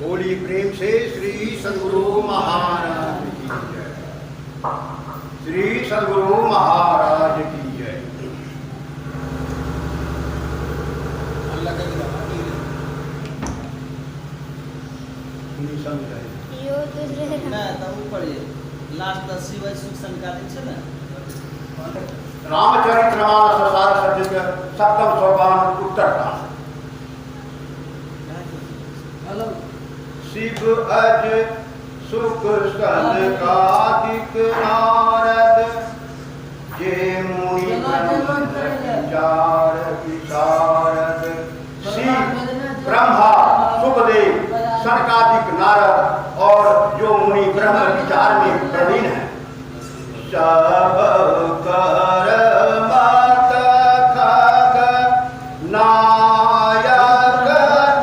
बोली प्रेम से श्री सद्गुरु महाराज की जय। श्री सद्गुरु महाराज की जय। रामचरितमानस सार सचिव सप्तम सोपान उत्तरकांड। शिव अज सुख सनकादिक नारद जे मुनि विचार विशारद। शिव ब्रह्मा सुखदेव सनकादिक नारद और जो मुनि ब्रह्म विचार में प्रवीण है सब कर मत खग नायक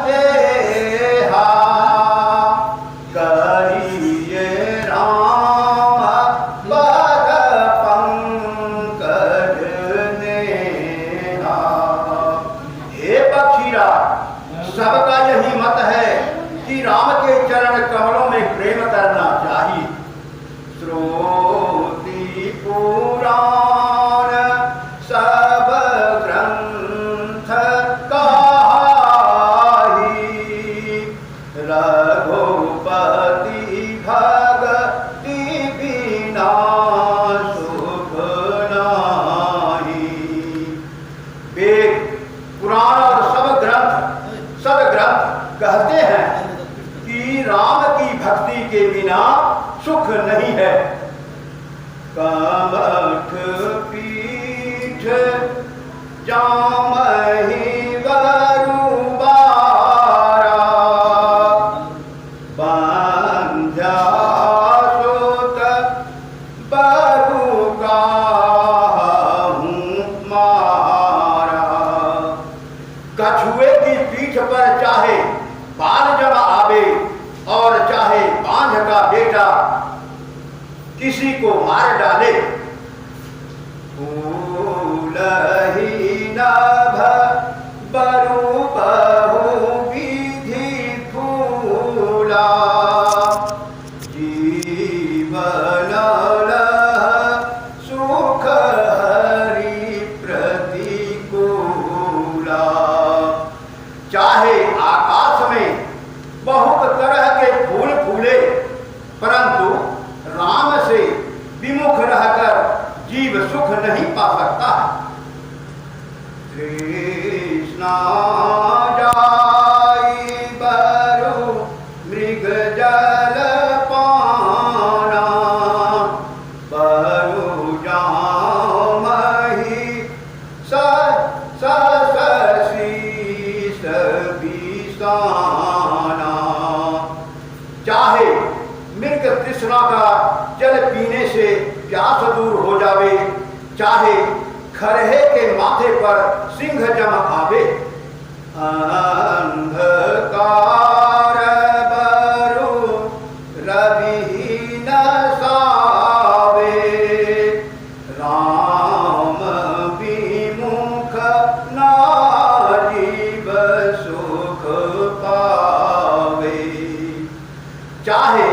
देहा करिए राम पद पंकज नेहा। हे पक्षीरा, सबका यही मत है कि राम के चरण कमलों में प्रेम करना चाहिए। श्रोति पुराण सब ग्रंथ काही रघुपति भगति बिना सुख नाही। वेद पुराण और सब ग्रंथ कहते हैं कि राम की भक्ति के बिना सुख नहीं है। कमठ पीठ जामहि बरुबारा बंध्या सुत बरु काहू मारा। कछुए की पीठ पर चाहे बाल जमा आवे और चाहे बांझ का बेटा किसी को मार डाले। फूलहि नभ बरु बहु विधि फूला जीवन सुख हरि प्रतिकूला। चाहे आकाश में बहुत तरह के फूल फूले परंतु राम से विमुख रहकर जीव सुख नहीं पा सकता। कृष्णा जाई बरु मृग जल पाना बरु जामहि शीस बिसाना। चाहे मृग तृष्णा का जल पीने से प्यास दूर हो जावे, चाहे खरहे के माथे पर सिंह जम आवे। अंधकार बरु रवि न सावे राम विमुख ना जीव सुख पावे। चाहे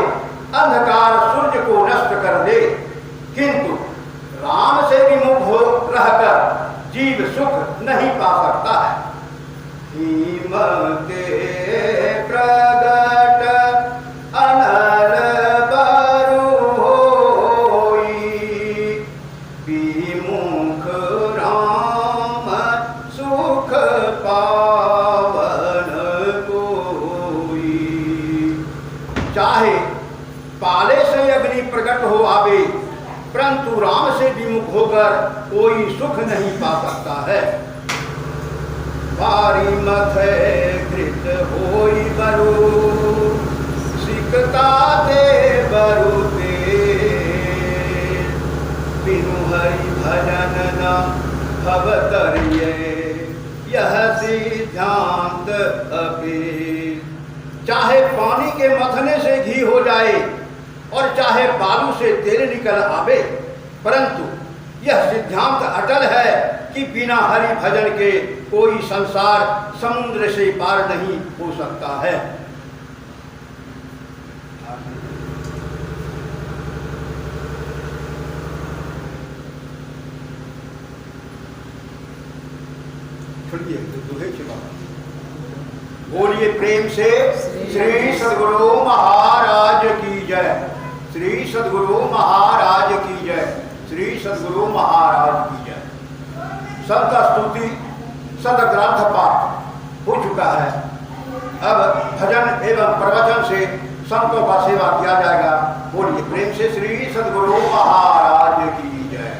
अंधकार सूर्य को नष्ट कर दे किंतु राम से विमुख हो रहकर जीव सुख नहीं पा सकता है। हिम के प्रगट अनल बरु होई विमुख राम सुख पावन कोई। चाहे पाले से अग्नि प्रकट हो आवे परंतु राम से विमुख होकर कोई सुख नहीं पा सकता है। बारी मथे कृत होई बरु सिकता दे बरु ते बिनु हरि भजन न भवतरिये यह सिद्धांत अपील। चाहे पानी के मथने से घी हो जाए और चाहे बालू से तेल निकल आवे परंतु यह सिद्धांत अटल है कि बिना हरि भजन के कोई संसार समुद्र से पार नहीं हो सकता है। सुनिए दुहे छिपा। बोलिए प्रेम से श्री सद्गुरु महाराज की जय। श्री सद्गुरु महाराज की जय। श्री सद्गुरु महाराज की जय। संत स्तुति संत ग्रंथ पाठ हो चुका है। अब भजन एवं प्रवचन से संतों का सेवा किया जाएगा। बोलिए प्रेम से श्री सद्गुरु महाराज की जय।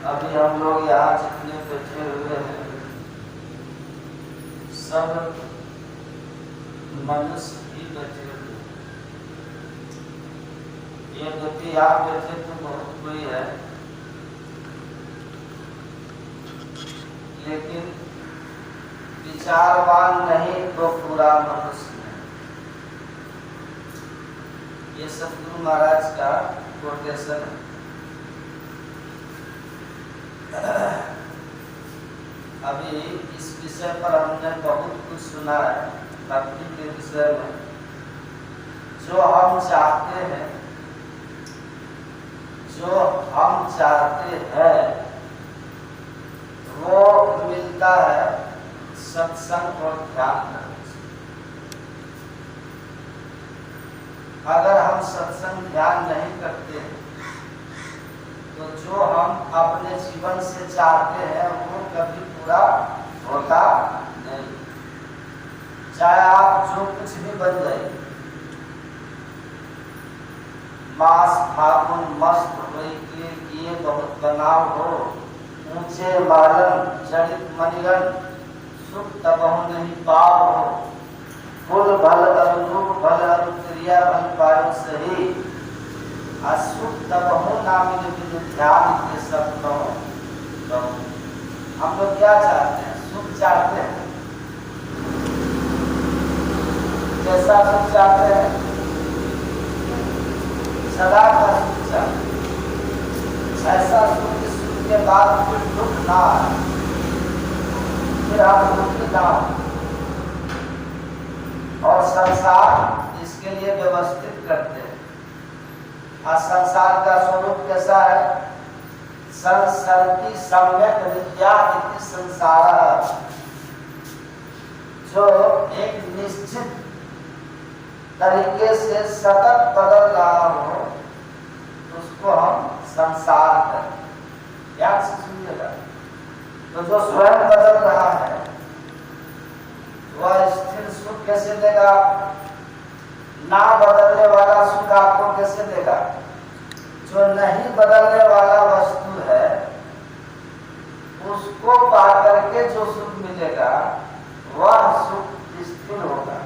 अभी हम लोग यहाँ जितने बैठे हुए हैं सब मनुष्य ही बैठे हुए। ये व्यक्ति आप बैठे तो बहुत कोई है, लेकिन विचारवान नहीं तो पूरा मनुष्य है। ये सतगुरु महाराज का कोटेशन है। अभी इस विषय पर हमने बहुत कुछ सुना है भक्ति के विषय में। जो हम चाहते हैं, जो हम चाहते हैं वो मिलता है सत्संग और ध्यान करने से। अगर हम सत्संग ध्यान नहीं करते हैं तो जो हम अपने जीवन से चाहते हैं वो कभी पूरा होता नहीं। चाहे आप जो कुछ भी बन जाए, मास फागुन मस्त होई के किए बहुत बनाव हो, ऊंचे मालन जड़ित मनिगन सुख तबहु नहीं पाव हो, फूल भल अनुरूप भल अनुक्रिया बन पायो सही, असुख तबहु ना मिले बिनु ध्यान के सब कहो। हम लोग क्या चाहते हैं? सुख चाहते हैं। कैसा सुख चाहते हैं? सदा का सुख चाहते हैं। ऐसा सुख सुख के बाद फिर दुख ना आए, फिर आप दुख ना हो। संसार इसके लिए व्यवस्थित करते हैं। और संसार का स्वरूप कैसा है? संसर्गी सम्यक विद्या इति संसार, जो एक निश्चित तरीके से सतत बदल रहा हो उसको हम संसार कहते हैं। याद से सुनिएगा, तो जो स्वयं बदल रहा है वह स्थिर सुख कैसे देगा? ना बदलने वाला सुख आपको कैसे देगा? जो नहीं बदलने वाला वस्तु है उसको पा करके जो सुख मिलेगा वह सुख स्थिर होगा।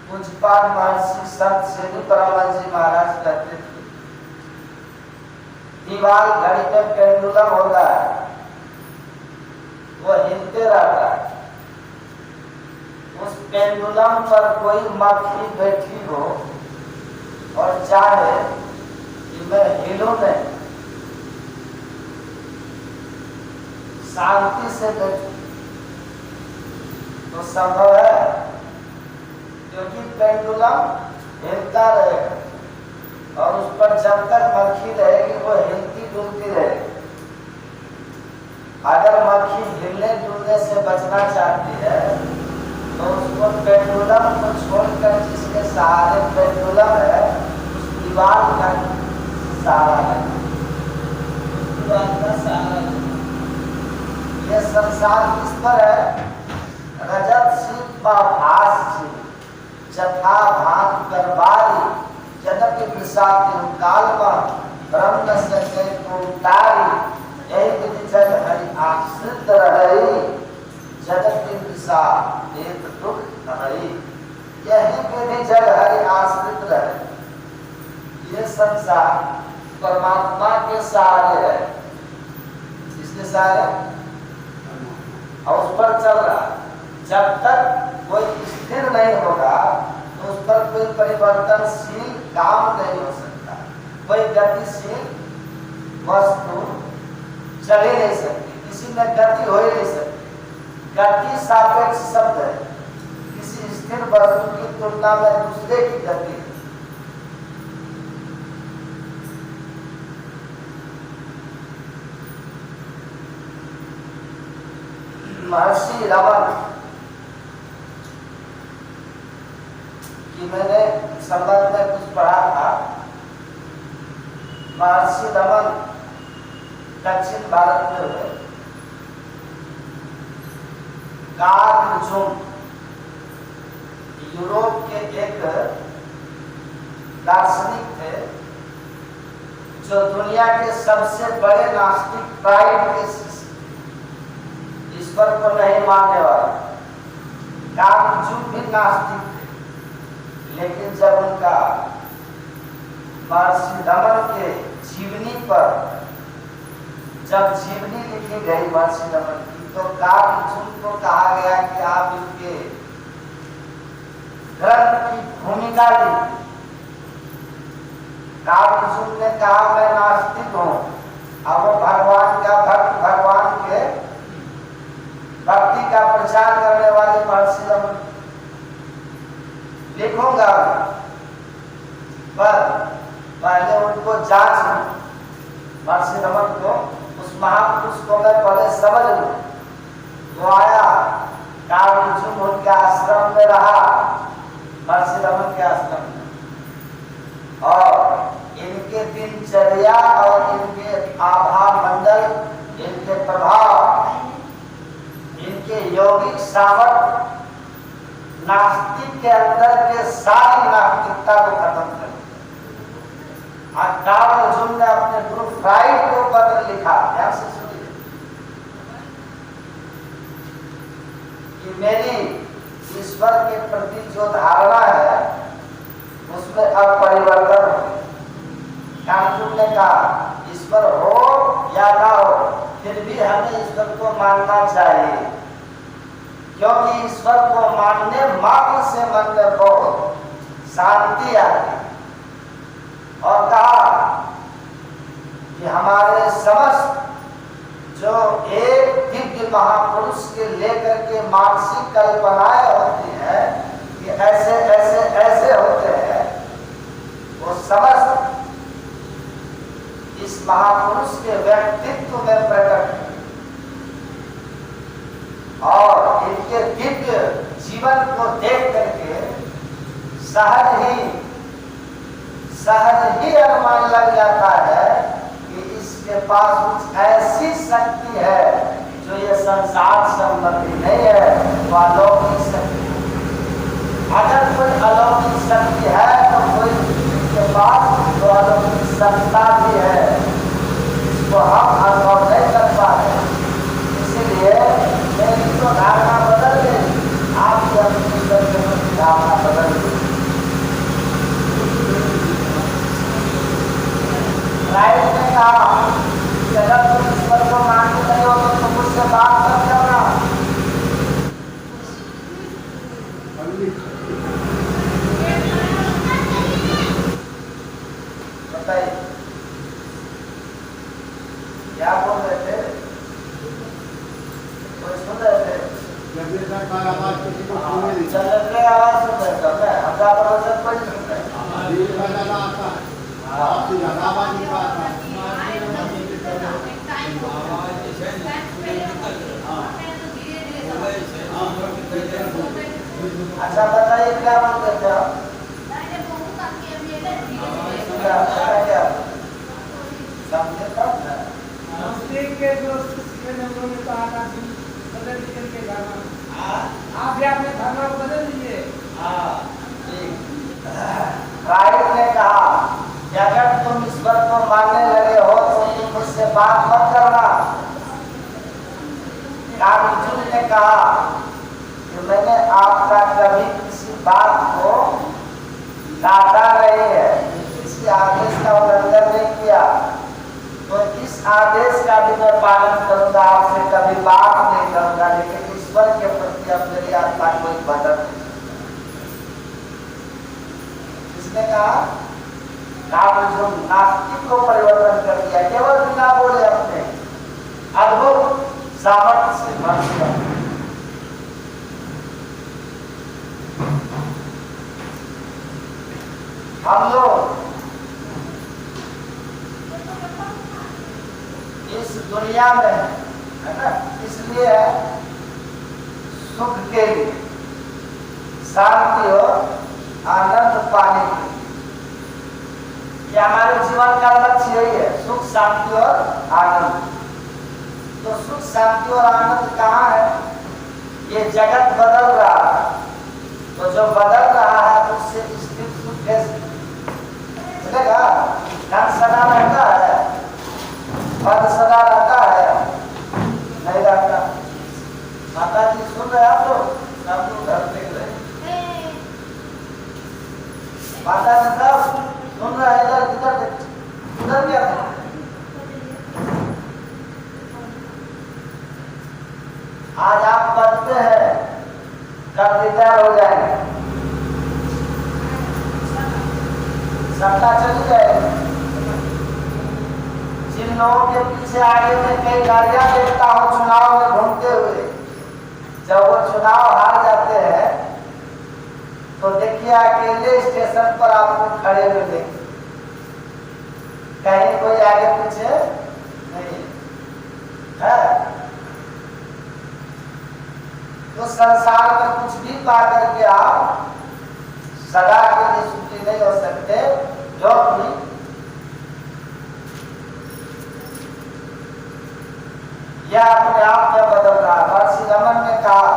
पूज्यपाद महर्षि संत सेनी परमानंद जी महाराज कहते थे, दीवार घड़ी में पेंडुलम होता है, वह हिलते रहता है। उस पेंडुलम पर कोई मक्खी बैठी हो और चाहे कि मैं हिलूं नहीं, शांति से बैठूं, तो संभव है? क्योंकि पेंडुलम हिलता रहेगा और उस पर जब तक मक्खी रहेगी वो हिलती डुलती रहेगी। अगर मक्खी हिलने डुलने से बचना चाहती है तो उसको पेंडुलम को छोड़कर जिसके सहारे पेंडुलम है उस दीवार का सहारा है, दीवार का सहारा है। ये संसार किस पर है? रजत शिव भास जथा भात करवारी जनक प्रसाद काल ब्रह्म सत्य को तारी, यही विधि जग हरि आश्रित रही जगत की दिशा एक दुख नहीं। यही विधि जग हरि आश्रित रहे। ये संसार परमात्मा के सहारे है। इसके सहारे और उस पर चल रहा। जब तक कोई स्थिर नहीं होगा तो उस पर कोई परिवर्तनशील काम नहीं हो सकता, कोई गतिशील वस्तु चल ही नहीं सकती, किसी में गति हो ही नहीं सकती। गति सापेक्ष शब्द है, किसी स्थिर वस्तु की तुलना में दूसरे की गति है। महर्षि रमन कि मैंने संबंध में कुछ पढ़ा था। महर्षि रमन दक्षिण भारत में हुए। कार्ल यूरोप के एक दार्शनिक थे जो दुनिया के सबसे बड़े नास्तिक, प्राइड के ईश्वर को नहीं मानने वाला। कार्ल भी नास्तिक थे, लेकिन जब उनका महर्षि रमन के जीवनी पर जब जीवनी लिखी गई महर्षि रमन की, तो कार्ल को कहा गया कि आप इनके ग्रंथ की भूमिका ली। कार्ल ने कहा मैं नास्तिक हूँ, अब वो भगवान का भक्त, भगवान के भक्ति का प्रचार करने वाले महर्षि रमन लिखूंगा, पर पहले उनको जांच लूं। महर्षि रमन को, उस महापुरुष को मैं पहले समझ लूं। वो आया, कार्ल उनके आश्रम में रहा, महर्षि रमन के आश्रम में, और इनके दिनचर्या और इनके आभा मंडल, इनके प्रभाव, इनके यौगिक सामर्थ्य नास्तिक के अंदर के सारी नास्तिकता को खत्म कर दिया। कार्ल ने अपने गुरु फ्राइड को पत्र लिखा, ध्यान से सुनिए, कि मेरी ईश्वर के प्रति जो धारणा है उसमें अब परिवर्तन हो। कार्ल ने कहा ईश्वर हो या ना हो, फिर भी हमें ईश्वर को मानना चाहिए, क्योंकि ईश्वर को मानने मात्र से मन में बहुत शांति आती। और कहा कि हमारे समस्त जो एक दिव्य महापुरुष के लेकर के मानसिक कल्पनाएं होती हैं, कि ऐसे ऐसे ऐसे होते हैं, वो समस्त इस महापुरुष के व्यक्तित्व में प्रकट है और इनके दिव्य जीवन को देख करके सहज ही अनुमान लग जाता है कि इसके पास कुछ ऐसी शक्ति है जो ये संसार संबंधी नहीं है, वो अलौकिक शक्ति। अगर कोई अलौकिक शक्ति है तो कोई के पास तो अलौकिक सत्ता भी है, इसको हम अनुभव नहीं कर पाते। इसीलिए मेरी तो धारणा बदल गई, आपकी अपनी धारणा बदल गई। राइट ने कहा कि अगर तुम ईश्वर को मानते नहीं हो तो तुम मुझसे बात कर करना। बताइए क्या बोल रहे थे? कोई सुन रहे थे? आवाज किसी को चल रहे आवाज सुन रहे थे, हमरा भरोसे कोई सुन रहे। अच्छा बताइए क्या बोलते थे आप? क्या समझे तब ना? के जो शिष्य ने उन्होंने कहा था कि बदल लीजिए के धर्म, आप भी अपने धर्म को बदल लीजिए। राइट ने कहा कि अगर तुम ईश्वर को मानने लगे हो तो तुम मुझसे बात मत करना। अर्जुन ने कहा कि मैंने आपका कभी किसी बात को डांटा नहीं है, किसी आदेश का उल्लंघन नहीं किया, तो इस आदेश का भी मैं पालन करूंगा, आपसे कभी बात नहीं करूंगा। लेकिन ईश्वर के प्रति अब मेरी आत्मा कोई बदल नहीं। किसने कहा? अर्जुन नास्तिक को परिवर्तन कर दिया, केवल बिना बोले अपने अद्भुत सामर्थ्य से मनुष्य। हम लोग इस दुनिया में है ना, इसलिए सुख के लिए, शांति और आनंद पाने के लिए, ये हमारे जीवन का लक्ष्य यही है, सुख शांति और आनंद। तो सुख शांति और आनंद कहाँ है? ये जगत बदल रहा है, तो जो बदल रहा है उससे स्थित सुख कैसे चलेगा? धन सदा रहता है, पद सदा रहता है, नहीं रहता। माता जी सुन रहे आप लोग? सब लोग घर देख रहे, माता जी सब सुन रहे हैं, इधर उधर क्या था? आज आप पढ़ते हैं, कल रिटायर हो जाएंगे, सत्ता चली जाएगी। जिन लोगों के पीछे आगे में कई गाड़ियां देखता हूँ चुनाव में घूमते हुए, जब वो चुनाव हार जाते हैं तो देखिए अकेले स्टेशन पर आपको खड़े मिलेंगे, कहीं कोई आगे पीछे नहीं है। तो संसार में कुछ भी पा करके आप सदा के लिए सुखी नहीं हो सकते, जो भी यह अपने आप में बदल रहा है। महर्षि रमन ने कहा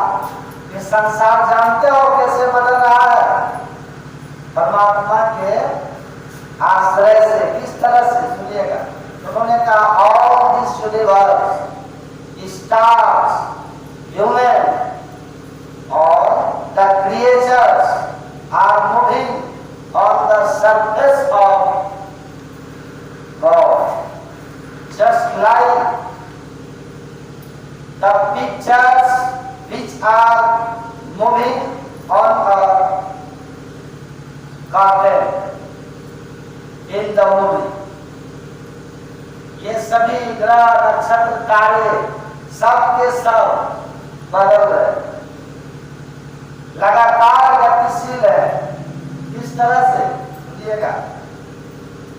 कि संसार जानते हो कैसे बदल रहा है? परमात्मा के आश्रय से। किस तरह से? सुनिएगा। उन्होंने कहा all this universe, stars, human और the creatures are moving on the surface of God, just like the pictures which are moving on a carpet in the movie. ये सभी ग्रह नक्षत्र तारे सब के सब बदल रहे, लगातार गतिशील जिस तरह से सुनिएगा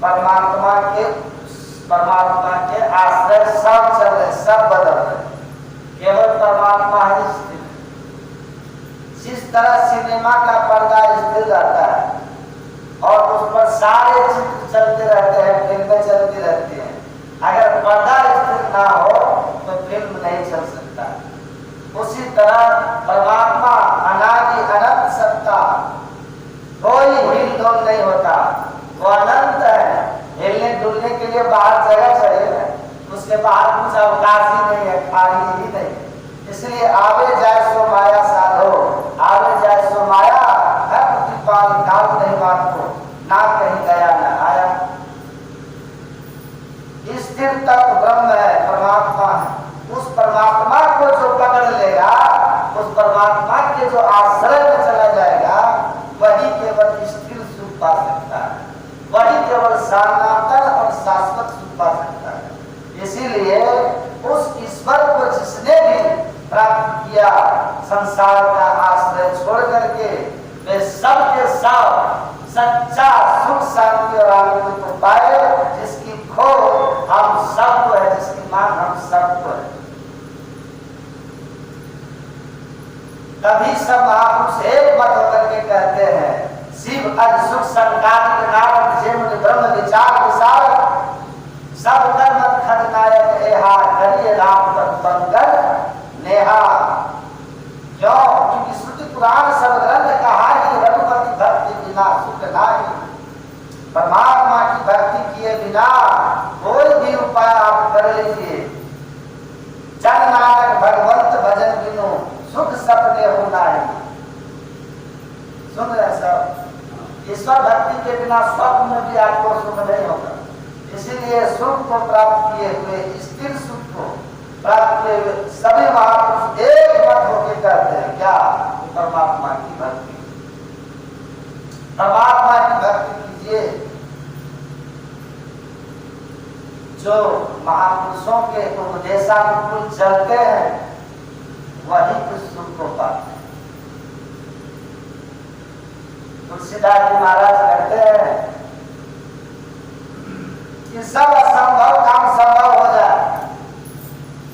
परमात्मा के आश्रय सब चल रहे, सब बदल रहे, केवल परमात्मा ही स्थिर। जिस तरह सिनेमा का पर्दा स्थिर रहता है और उस पर सारे चित्र चलते रहते हैं, फिल्में चलती रहती हैं, अगर पर्दा स्थिर ना हो तो फिल्म नहीं चल सकता। उसी तरह परमात्मा अनादि अनंत सत्ता, कोई हिल डोल नहीं होता, वो अनंत है। हिलने डुलने के लिए बाहर जगह चाहिए, उसके बाहर कुछ अवकाश ही नहीं है, खाली ही नहीं। इसलिए आवे जाए सो माया साधो, आवे जाए सो माया है प्रतिपाल काल नहीं बात को, ना कहीं गया न आया। स्थिर तत्व ब्रह्म है, परमात्मा है। उस परमात्मा को जो पकड़ लेगा, उस परमात्मा के जो आश्रय में चला जाएगा, वही केवल स्थिर सुख पा सकता है, वही केवल सनातन और शाश्वत सुख पा सकता है। इसीलिए उस ईश्वर को जिसने भी प्राप्त किया, संसार का आश्रय छोड़ करके, वे सब के सब सच्चा सुख शांति और आनंद को पाए, जिसकी खोज हम सबको है, जिसकी मांग हम सबको है। तभी सब महापुरुष एक मत होकर के कहते हैं, शिव अज सुख संकालिक नारद जेम ब्रह्म विचार विशाल, सब कर्म खगनायक एहा करिए राम तत्पंकज नेहा। क्यों? क्योंकि श्रुति पुराण सब ग्रंथ कहा कि रघुपति भक्ति बिना सुख नाही, परमात्मा की भक्ति किए बिना कोई भी उपाय आप कर लीजिए। जन नानक भगवंत भजन बिनु सुख सपने हो नाही। सुन रहे सब, ईश्वर भक्ति के बिना स्वप्न में भी आपको सुख नहीं होगा। इसीलिए सुख को प्राप्त किए हुए, स्थिर सुख को प्राप्त किए हुए सभी महापुरुष एक मत होकर कहते हैं क्या? परमात्मा की भक्ति, परमात्मा की भक्ति कीजिए। जो महापुरुषों के उपदेशानुकूल चलते हैं वही कुछ सुख को पाते हैं। तुलसीदास जी महाराज कहते हैं कि सब असंभव काम संभव हो जाए।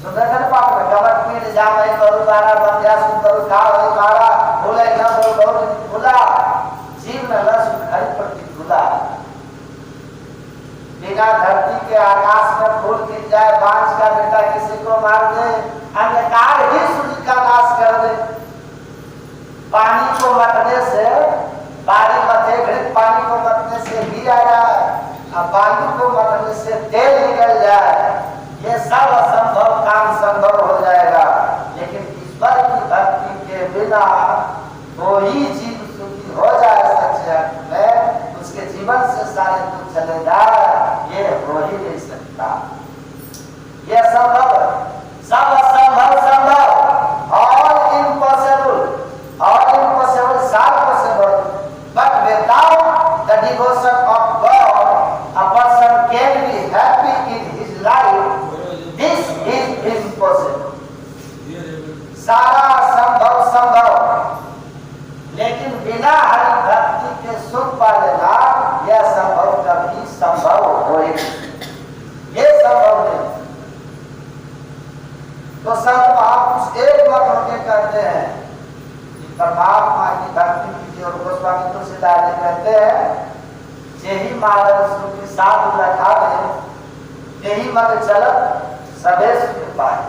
सुंदर पाठ में कमर पीठ जामे करू बारा बंध्या सुंदर खाओ मारा बोले न बोल बहुत खुला जीव में रस हरि प्रतिकूला। बिना धरती के आकाश में फूल गिर जाए, बांझ का बेटा किसी को मार दे, अंधकार ही सूर्य का नाश कर दे। पानी को मतने से बारी मथे घृत, पानी को मतने से घी आ जाए, अब पानी को मतने से तेल निकल जाए, ये सब असंभव काम संभव हो जाएगा। लेकिन ईश्वर की भक्ति के बिना कोई जीव सुखी हो जाए सच्चे अर्थ में, उसके जीवन से सारे दुख चले जाए, ये हो ही नहीं सकता। ये संभव, सब असंभव संभव, ऑल इम्पॉसिबल, ऑल इम्पॉसिबल सब possible, but without the devotion of God a person can be happy in his life. This is impossible. सारा संभव संभव, लेकिन बिना हरि भक्ति के सुख पा लेना यह संभव कभी संभव होएगा, ये संभव नहीं। तो संत महापुरुष एक मत होकर कहते हैं कि परमात्मा की भक्ति कीजिए। और गोस्वामी तुलसीदास जी कहते हैं, यही मार्ग सुखी साधु रखा दे, यही मग चलत सबे सुख पाए।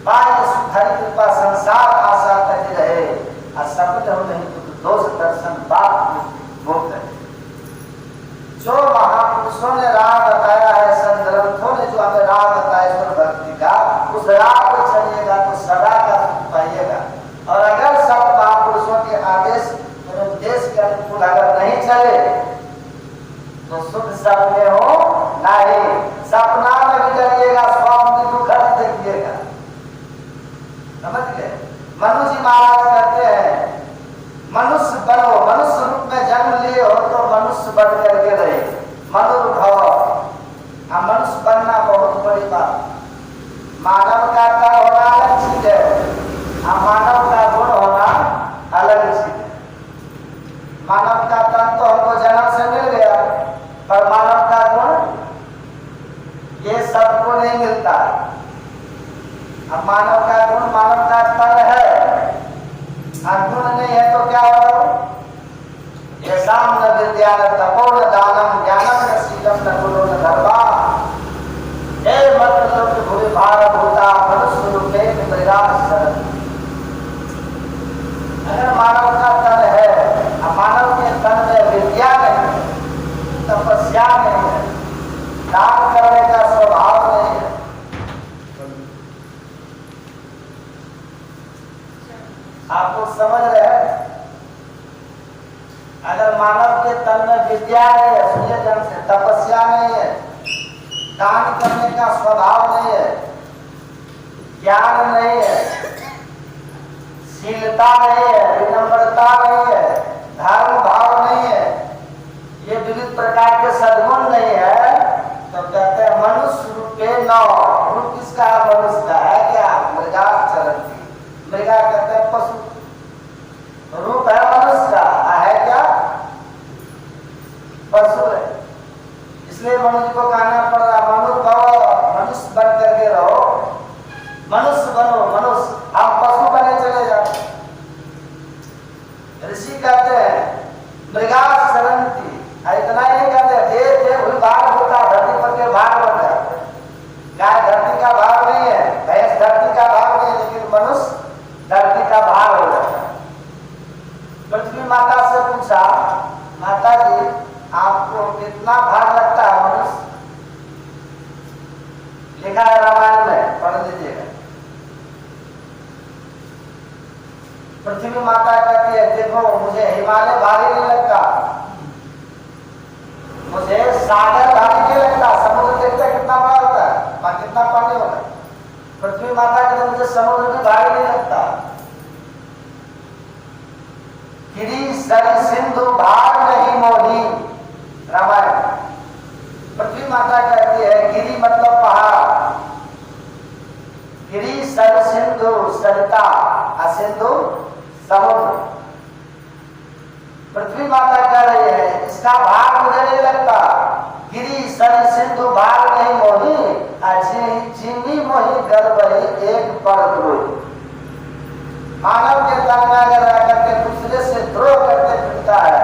पाए सुख हरि कृपा संसार आशा तज रहे, और सपने हो नहीं तो दोष दर्शन बाप मुक्त है। जो महापुरुषों ने राह बताया है, संत ग्रंथों ने जो हमें राह बताया ईश्वर भक्ति का, उस राह पे चलिएगा तो सदा का सुख पाइएगा। और अगर सब महापुरुषों के आदेश उपदेश के अनुकूल अगर नहीं चले तो सुख सपने हो नहीं, सपना में भी डरिएगा, स्वप्न भी दुख देखिएगा। समझ गए? मनु जी महाराज कहते हैं, मनुष्य बनो, मनुष्य रूप में जन्म लिए हो तो मनुष्य बन करके रहे, मनुर्भव। हम मनुष्य बनना बहुत बड़ी बात। मानव का तन होना अलग चीज है, मानव का गुण होना अलग चीज है। अब मानव का गुण, मानव का तन है, और गुण नहीं है तो क्या होगा? यशाम न विद्या न तपो न दानम ज्ञानम न शीलम न गुणो न धर्मा हे मतलब भूमि भार भूता मनुष्य रूपे मृगास शरण। अगर मानव का तन है, मानव के तन में विद्या नहीं है, तपस्या नहीं है, दान करने का स्वभाव नहीं है, आप लोग समझ रहे हैं? अगर मानव के तन में विद्या नहीं है, सुनिए ध्यान से, तपस्या नहीं है, दान करने का स्वभाव नहीं है, ज्ञान नहीं है, शीलता नहीं है, विनम्रता नहीं है, धर्म भाव नहीं है, ये विविध प्रकार के सद्गुण नहीं है, तो कहते हैं मनुष्य रूपे नौ। रूप किसका है? मनुष्य का है क्या? मृगा चरती, मृगा कहते हैं पशु, रूप है मनुष्य का, है क्या? पशु है। इसलिए मनुष्य को कहना पड़ रहा, मनुष्य बन करके रहो, मनुष्य बनो, मनुष्य। आप पशु बने चले जाओ। ऋषि कहते हैं मृगा शरंती, इतना ही नहीं कहते, दे भाग होता, धरती पर के भाग होता है। गाय धरती का भाग नहीं है, भैंस धरती का भाग नहीं है, लेकिन मनुष्य धरती का भाग हो जाता है। पृथ्वी माता से पूछा, माता जी आपको कितना भाग लगता है मनुष्य? लिखा है रामायण में, पढ़ लीजिएगा। पृथ्वी माता कहती है देखो मुझे हिमालय भारी नहीं लगता, मुझे सागर भारी नहीं लगता। समुद्र देखते कितना बड़ा होता है, कितना पानी होता है। पृथ्वी माता कहती है मुझे समुद्र भी भारी नहीं लगता। गिरी सर सिंधु भार नहीं मोही, रामायण। पृथ्वी माता कहती है गिरी मतलब पहाड़, गिरी सर सिंधु सरिता, सिंधु समुद्र। पृथ्वी माता कह रही है इसका भाग मुझे नहीं लगता। गिरी सर सिंधु भाग नहीं मोही, चीनी मोही गर्भही एक पर द्रोही। मानव के तन में अगर रह करके दूसरे से द्रोह करके फिरता है,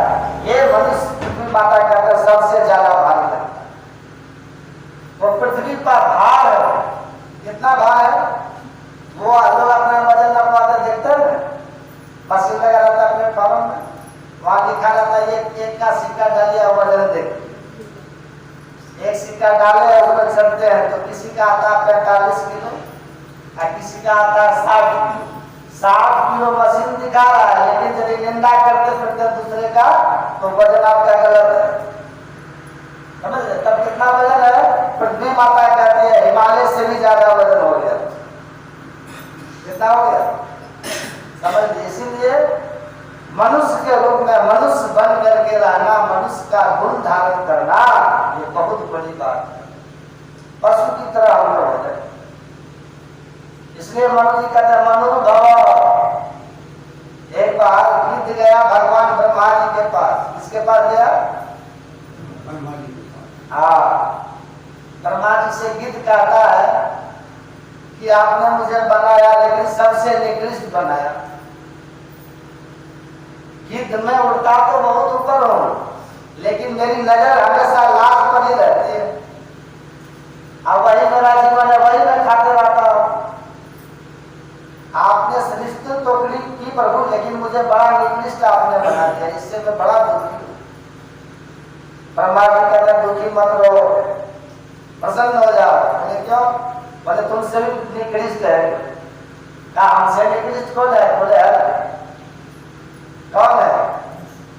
ये मनुष्य पृथ्वी माता कहकर सबसे ज्यादा भारी लगता है। वो पृथ्वी पर भार है, कितना भार है? वो लोग अपना वजन नपाते देखते हैं, मशीन लगा रहता है अपने फार्म में, वहां लिखा रहता है एक का सिक्का डालिए वजन देख। एक सिक्का डाले उसमें चलते हैं तो किसी का आता है 45 किलो और किसी का आता है 60 किलो। 60 किलो मशीन दिखा रहा है, लेकिन यदि निंदा करते फिरते दूसरे का तो वजन आपका गलत है। समझ रहे? तब कितना वजन है? पृथ्वी माता कहती है हिमालय से भी ज्यादा वजन हो गया। कितना हो गया? समझ लीजिए। इसीलिए मनुष्य के रूप में मनुष्य बन करके रहना, मनुष्य का गुण धारण करना, ये बहुत बड़ी बात है। पशु की तरह हम लोग हो जाए। इसलिए मनु जी कहते हैं मनुर्भव। एक बार गिद्ध गया भगवान ब्रह्मा जी के पास। किसके पास गया? ब्रह्मा जी के पास। हाँ, ब्रह्मा जी से गिद्ध कहता है कि आपने मुझे बनाया लेकिन सबसे निकृष्ट बनाया। गिद्ध में उड़ता तो बहुत ऊपर हूं, लेकिन मेरी नजर हमेशा लाश पर ही रहती है। अब वही मेरा जीवन है, वही मैं खाते रहता हूं। आपने सृष्टि तो की प्रभु, लेकिन मुझे बड़ा निकृष्ट आपने बना दिया, इससे मैं बड़ा दुखी हूं। ब्रह्मा जी कहते हैं दुखी मत रहो, प्रसन्न हो जाओ। बोले क्यों? बोले तुमसे भी निकृष्ट है। कहा हमसे निकृष्ट कौन है? बोले कौन है?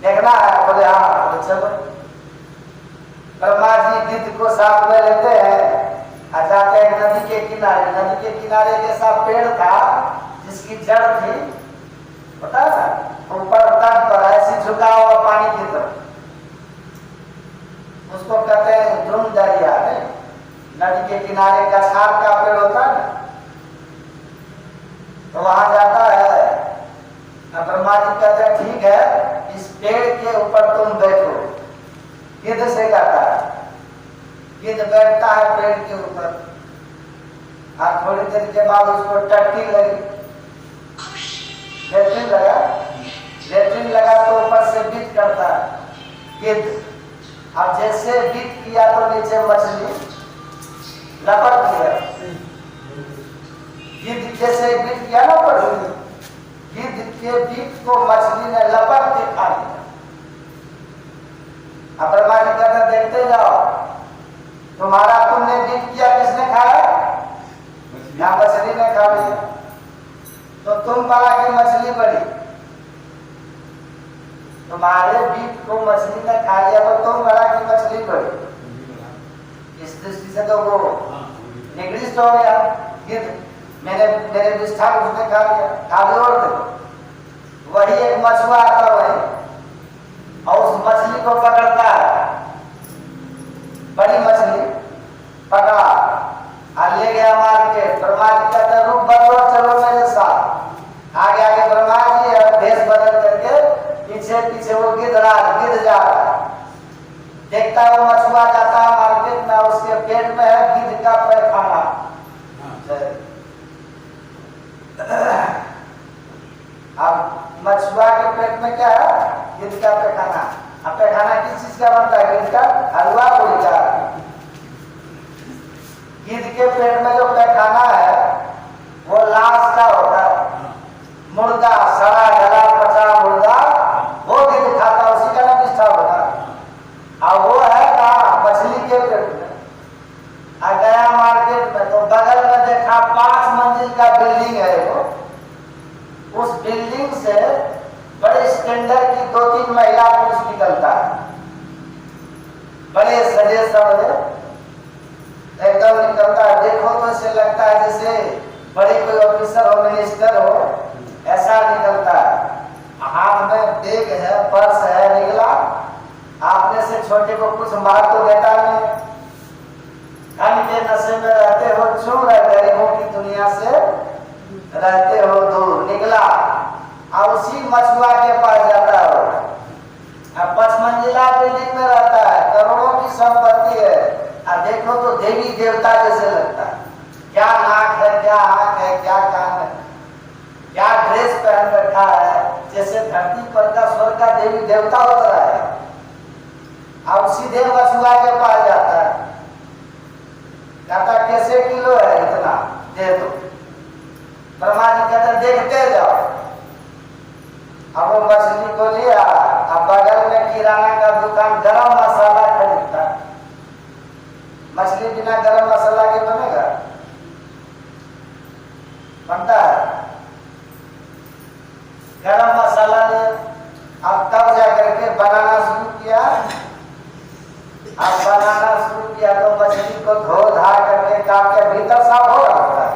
देखना है? बोले हाँ। बोले चलो। ब्रह्मा जी गिद्ध को साथ में लेते हैं, जाते हैं नदी के किनारे। नदी के किनारे के साथ पेड़ था जिसकी जड़ थी, पता है, ऊपर तट पर ऐसी झुका हुआ पानी की तरफ। उसको कहते हैं ध्रुव दरिया। नदी के किनारे का छाल का पेड़ होता है ना, तो वहां जाता है। ब्रह्मा जी कहते हैं ठीक है, इस पेड़ के ऊपर तुम बैठो। गिद्ध से कहता है। गिद्ध बैठता है पेड़ के ऊपर, और थोड़ी देर के बाद उसको टट्टी लगी, लेट्रिन लगा, लेट्रिन लगा तो ऊपर से बीट करता है गिद्ध। अब जैसे बीट किया तो नीचे मछली लपट गया, गिद्ध जैसे बीट किया ना ऊपर, गिद्ध के बीट को मछली ने लपट के खा लिया। अब ब्रह्मा जी कहते देखते जाओ, तुम्हारा तुमने बीट किया, किसने खाया? यहाँ मछली ने खा लिया। तो तुम बड़ा की मछली बड़ी, तुम्हारे बीट को मछली ने खा लिया तो तुम बड़ा की मछली बड़ी। इस दृष्टि से तो वो निकृष्ट हो गया गिद्ध, मेरे विष्ठा को उसने खा लिया, खा दो। वही एक मछुआ आता वही और उस मछली को पकड़ता है, बड़ी मछली पकड़ा और ले गया मार्केट। ब्रह्मा जी कहते हैं रुक बदलो, चलो मेरे साथ। आगे आगे ब्रह्मा जी भेष बदल करके पीछे पीछे वो गिद्ध जा रहा है। देखता है वो मछुआ जाता है मार्केट में, उसके पेट में है गिद्ध का पैखाना। अब मछुआ के पेट में क्या है? गिद्ध का पैखाना। अब पैखाना किस चीज का बनता है? गिद्ध का हलवा पूरी का। गिद्ध के पेट में जो पैखाना है वो लाश का होता है, मुर्दा, सड़ा गला पचा मुर्दा, वो गिद्ध खाता, उसी का नाम विष्ठा होता है। और वो है कहाँ? मछली के पेट में। आ गया मार्केट में तो बगल में देखा 5 मंजिल का बिल्डिंग है वो, उस बिल्डिंग से बड़े स्टैंडर्ड की 2-3 महिला पुरुष निकलता है, बड़े सजे सवरे एकदम निकलता है। देखो तो ऐसे लगता है जैसे बड़े कोई ऑफिसर हो, मिनिस्टर हो, ऐसा निकलता है। हाथ में बैग है, पर्स है, निकला। आपने से छोटे को कुछ मार तो देता नहीं, धन के नशे में रहते हो, चूर गरीबों की दुनिया से रहते हो दूर। निकला और उसी मछुआ के पास जाता है। अब 5 मंजिला बिल्डिंग में रहता है, करोड़ों की संपत्ति है। अब देखो तो देवी देवता जैसे लगता है, क्या नाक है, क्या आंख है, क्या कान है, क्या ड्रेस पहन रखा है, जैसे धरती पर का स्वर्ग का देवी देवता होता है। अब सीधे मछुआ के पास जाता है, कहता कैसे किलो है? इतना दे दो। ब्रह्मा जी कहते देखते जाओ। अब वो मछली को लिया, अब बगल में किराना का दुकान गरम मसाला खरीदता। मछली बिना गरम मसाला के बनेगा? बनता है। गरम मसाला ले, अब तब जाकर के बनाना शुरू किया। अब बनाना शुरू किया तो मछली को धो धा करके काट के भीतर साफ हो रहा होता है,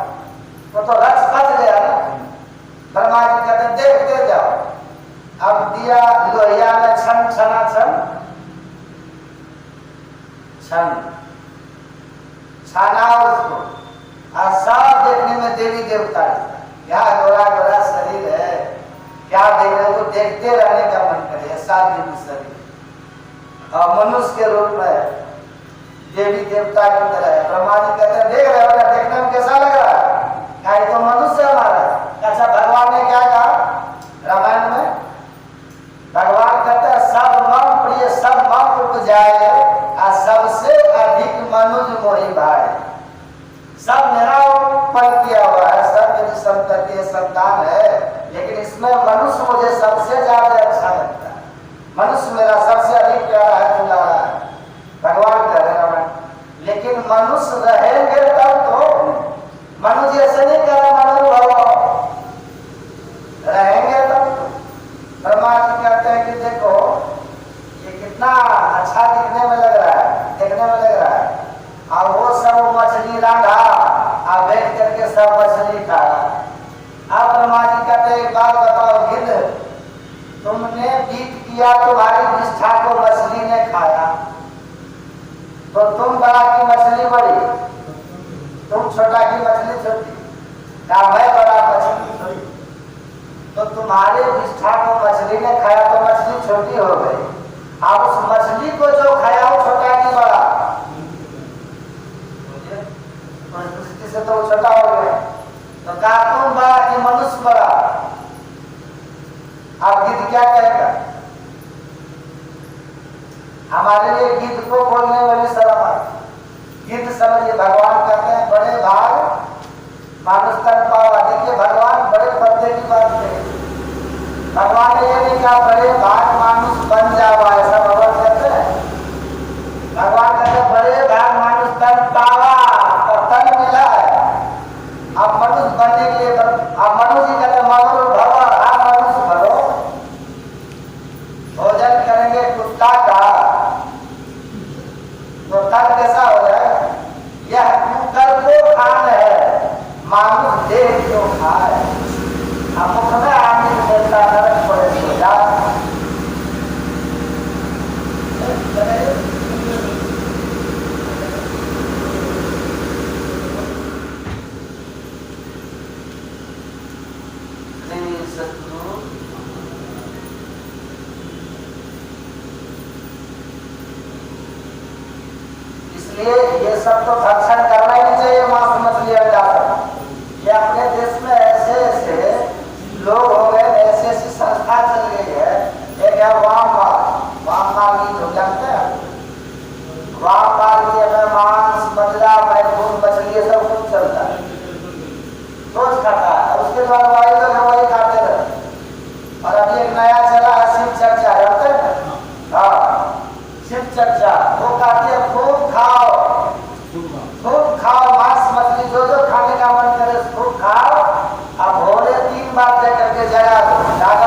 वो तो रस बच गया ना। ब्रह्मा जी कहते देखते जाओ। अब दिया लोहिया में छन छना छन छाना उसको, और सब देखने में देवी देवता है। क्या गोरा गोरा शरीर है, क्या देख रहे हो? देखते रहने का मन करे, ऐसा दिव्य शरीर और मनुष्य के रूप में देवी देवता की तरह है। ब्रह्मा जी कहते हैं देख रहे हो ना, देखने में कैसा लग रहा है? क्या तो मनुष्य हमारा। अच्छा भगवान ने क्या कहा रामायण में? भगवान कहते हैं सब मम प्रिय, सब मम उपजाए, और सबसे अधिक मनुज मोहि भाई। सब मेरा उत्पन्न किया हुआ है, सब मेरी संतति संतान है, लेकिन इसमें मनुष्य मुझे सबसे ज्यादा अच्छा लगता है। मनुष्य मेरा सबसे अधिक प्यारा है, दुलारा है, भगवान कह रहे हैं। लेकिन मनुष्य रहेंगे तब तो, मनुष्य ऐसे नहीं कह रहे मनोभव रहेंगे तब तो। ब्रह्मा जी कहते हैं कि देखो ये कितना अच्छा दिखने में लग रहा है, देखने में लग रहा है। और वो सब मछली रांधा और बैठ करके सब मछली खा रहा। अब ब्रह्मा जी कहते हैं एक बात बताओ गिद्ध, तुमने बीट किया, तुम्हारी निष्ठा को मछली ने खाया, तो तुम बड़ा की मछली बड़ी, तुम छोटा की मछली छोटी, क्या मैं बड़ा मछली छोटी? तो तुम्हारे निष्ठा को मछली ने खाया तो मछली छोटी हो गई। अब उस मछली को जो खाया वो छोटा की बड़ा, तो से तो छोटा हो गया। कहेगा? हमारे लिए गीत को बोलने वाली शर्म आती। गीत समझिए, भगवान कहते हैं बड़े भाग मानुष तन पावा। देखिए भगवान बड़े पर्दे की बात कही। भगवान ने ये नहीं कहा बड़े भाग मानुष बन जावा, ऐसा भगवान कहते हैं। भगवान कहते हैं बड़े भाग मानुष तन पावा, और तन मिला है। अब मनुष्य बनने के लिए अब मनुष्य ही कहते मनुष्य भव, आप मनुष्य बनो। भोजन करेंगे कुत्ता का तो तन कैसा हो जाए? यह कुकर को खान है, मानुष देह क्यों खाए। अब मुख में आमिर मिलता नरक पड़े तो जा। इसलिए ये सब तो भक्षण करना ही नहीं चाहिए। मांस मछली अंडा सब ये अपने देश में ऐसे ऐसे लोग हो गए, ऐसी ऐसी संस्था चल गई है। एक है वाममार्ग लोग जानते हैं। वाममार्ग में मांस मदिरा मैथुन मछली ये सब कुछ चलता है, रोज खाता है। उसके बाद वही खाते रहे। और अभी एक नया चला है शिव चर्चा, जानते हैं? हाँ, शिव चर्चा। वो कहते हैं खूब खाओ मांस मछली, जो जो खाने का मन करे खूब खाओ। अब भोले 3 बार दे करके जगा दो, ज्यादा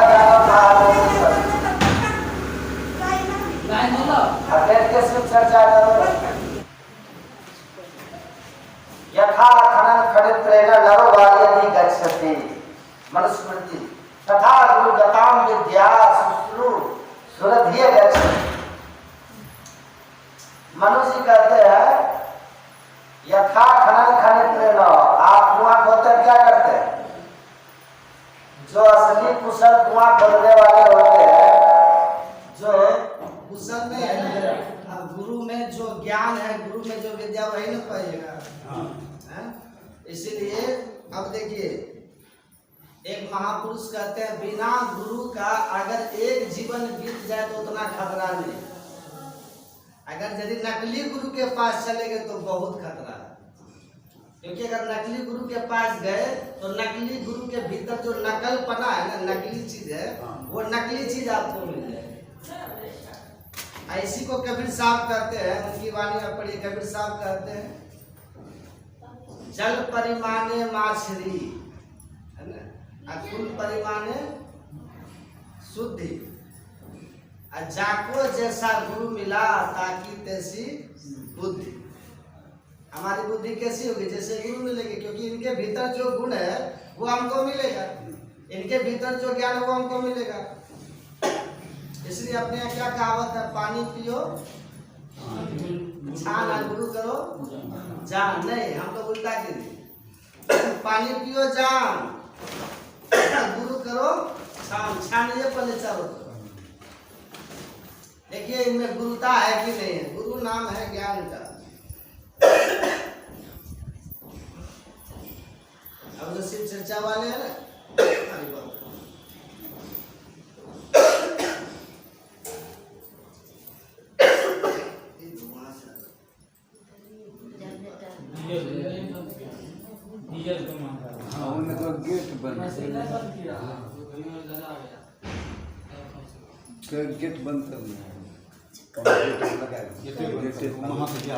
के शिव चर्चा करो। यथा खनन खड़ित्रेण नरो बाल्यति गच्छति मनुस्मृति तथा गुरु गताम विद्या शुश्रू सुरधिये गच्छति। मनुष्य कहते हैं यथा खनन खड़ित्रेण, आप कुआं खोदते क्या करते हैं? जो असली कुशल कुआं खोदने वाले होते हैं, जो कुशल में है, गुरु में जो ज्ञान है, गुरु में जो विद्या वही न पाएगा। इसीलिए अब देखिए एक महापुरुष कहते हैं बिना गुरु का अगर एक जीवन बीत जाए तो उतना खतरा नहीं। अगर यदि नकली गुरु के पास चले गए तो बहुत खतरा है। क्योंकि अगर नकली गुरु के पास गए तो नकली गुरु के भीतर जो नकल पना है ना, नकली चीज है, वो नकली चीज आपको मिल जाएगी। इसी को कबीर साहब कहते हैं, उनकी वाणी में पढ़िए। कबीर साहब कहते हैं जल परिमाणे माछरी है ना, कुल परिमाणे शुद्धि, जाको जैसा गुरु मिला ताकि तैसी बुद्धि। हमारी बुद्धि कैसी होगी? जैसे गुरु मिलेगी, क्योंकि इनके भीतर जो गुण है वो हमको मिलेगा, इनके भीतर जो ज्ञान है वो हमको मिलेगा। इसलिए अपने यहाँ क्या कहावत है? पानी पियो छान और गुरु करो जान। नहीं, हम तो उल्टा के लिए पानी पियो जान, गुरु करो छान। छानिए पहले चारों तरफ, देखिए इनमें गुरुता है कि नहीं है। गुरु नाम है ज्ञान का। अब जो शिव चर्चा वाले हैं ना, गेट बंद कर दिया वहाँ से क्या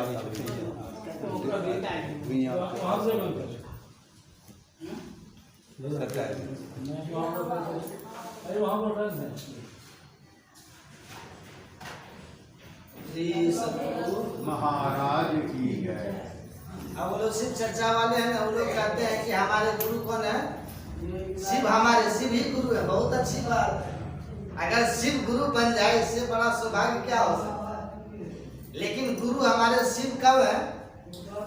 महाराज की है। अब वो लोग शिव चर्चा वाले हैं ना, वो लोग कहते हैं कि हमारे गुरु कौन है? शिव। हमारे शिव ही गुरु है। बहुत अच्छी बात है। अगर शिव गुरु बन जाए इससे बड़ा सौभाग्य क्या हो सकता है। लेकिन गुरु हमारे शिव कब है?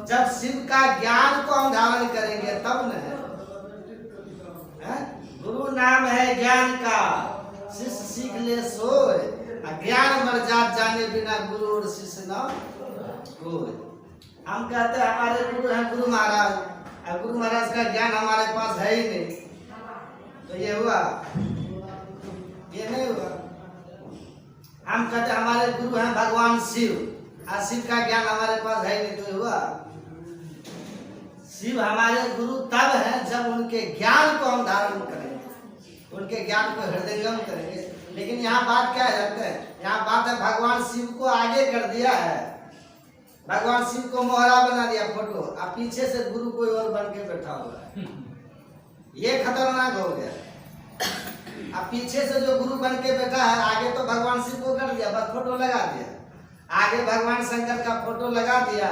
जब शिव का ज्ञान को हम धारण करेंगे तब न है। गुरु नाम है ज्ञान का, शिष्य सीख ले सोए, ज्ञान मर जात जाने बिना गुरु और शिष्य न कोई। हम कहते हैं हमारे गुरु हैं गुरु महाराज, और गुरु महाराज का ज्ञान हमारे पास है ही नहीं, तो ये हुआ। ये नहीं हुआ। हम कहते हमारे गुरु हैं भगवान शिव, और शिव का ज्ञान हमारे पास है नहीं, तो हुआ। शिव हमारे गुरु तब हैं जब उनके ज्ञान को हम धारण करेंगे, उनके ज्ञान को हृदयंगम करेंगे। लेकिन यहाँ बात क्या है जानते हैं, यहाँ बात है भगवान शिव को आगे कर दिया है, भगवान शिव को मोहरा बना दिया फोटो, और पीछे से गुरु कोई और बन के बैठा हुआ है। ये खतरनाक हो गया। अब पीछे से जो गुरु बन के बैठा है, आगे तो भगवान शिव को कर दिया, बस फोटो लगा दिया, आगे भगवान शंकर का फोटो लगा दिया।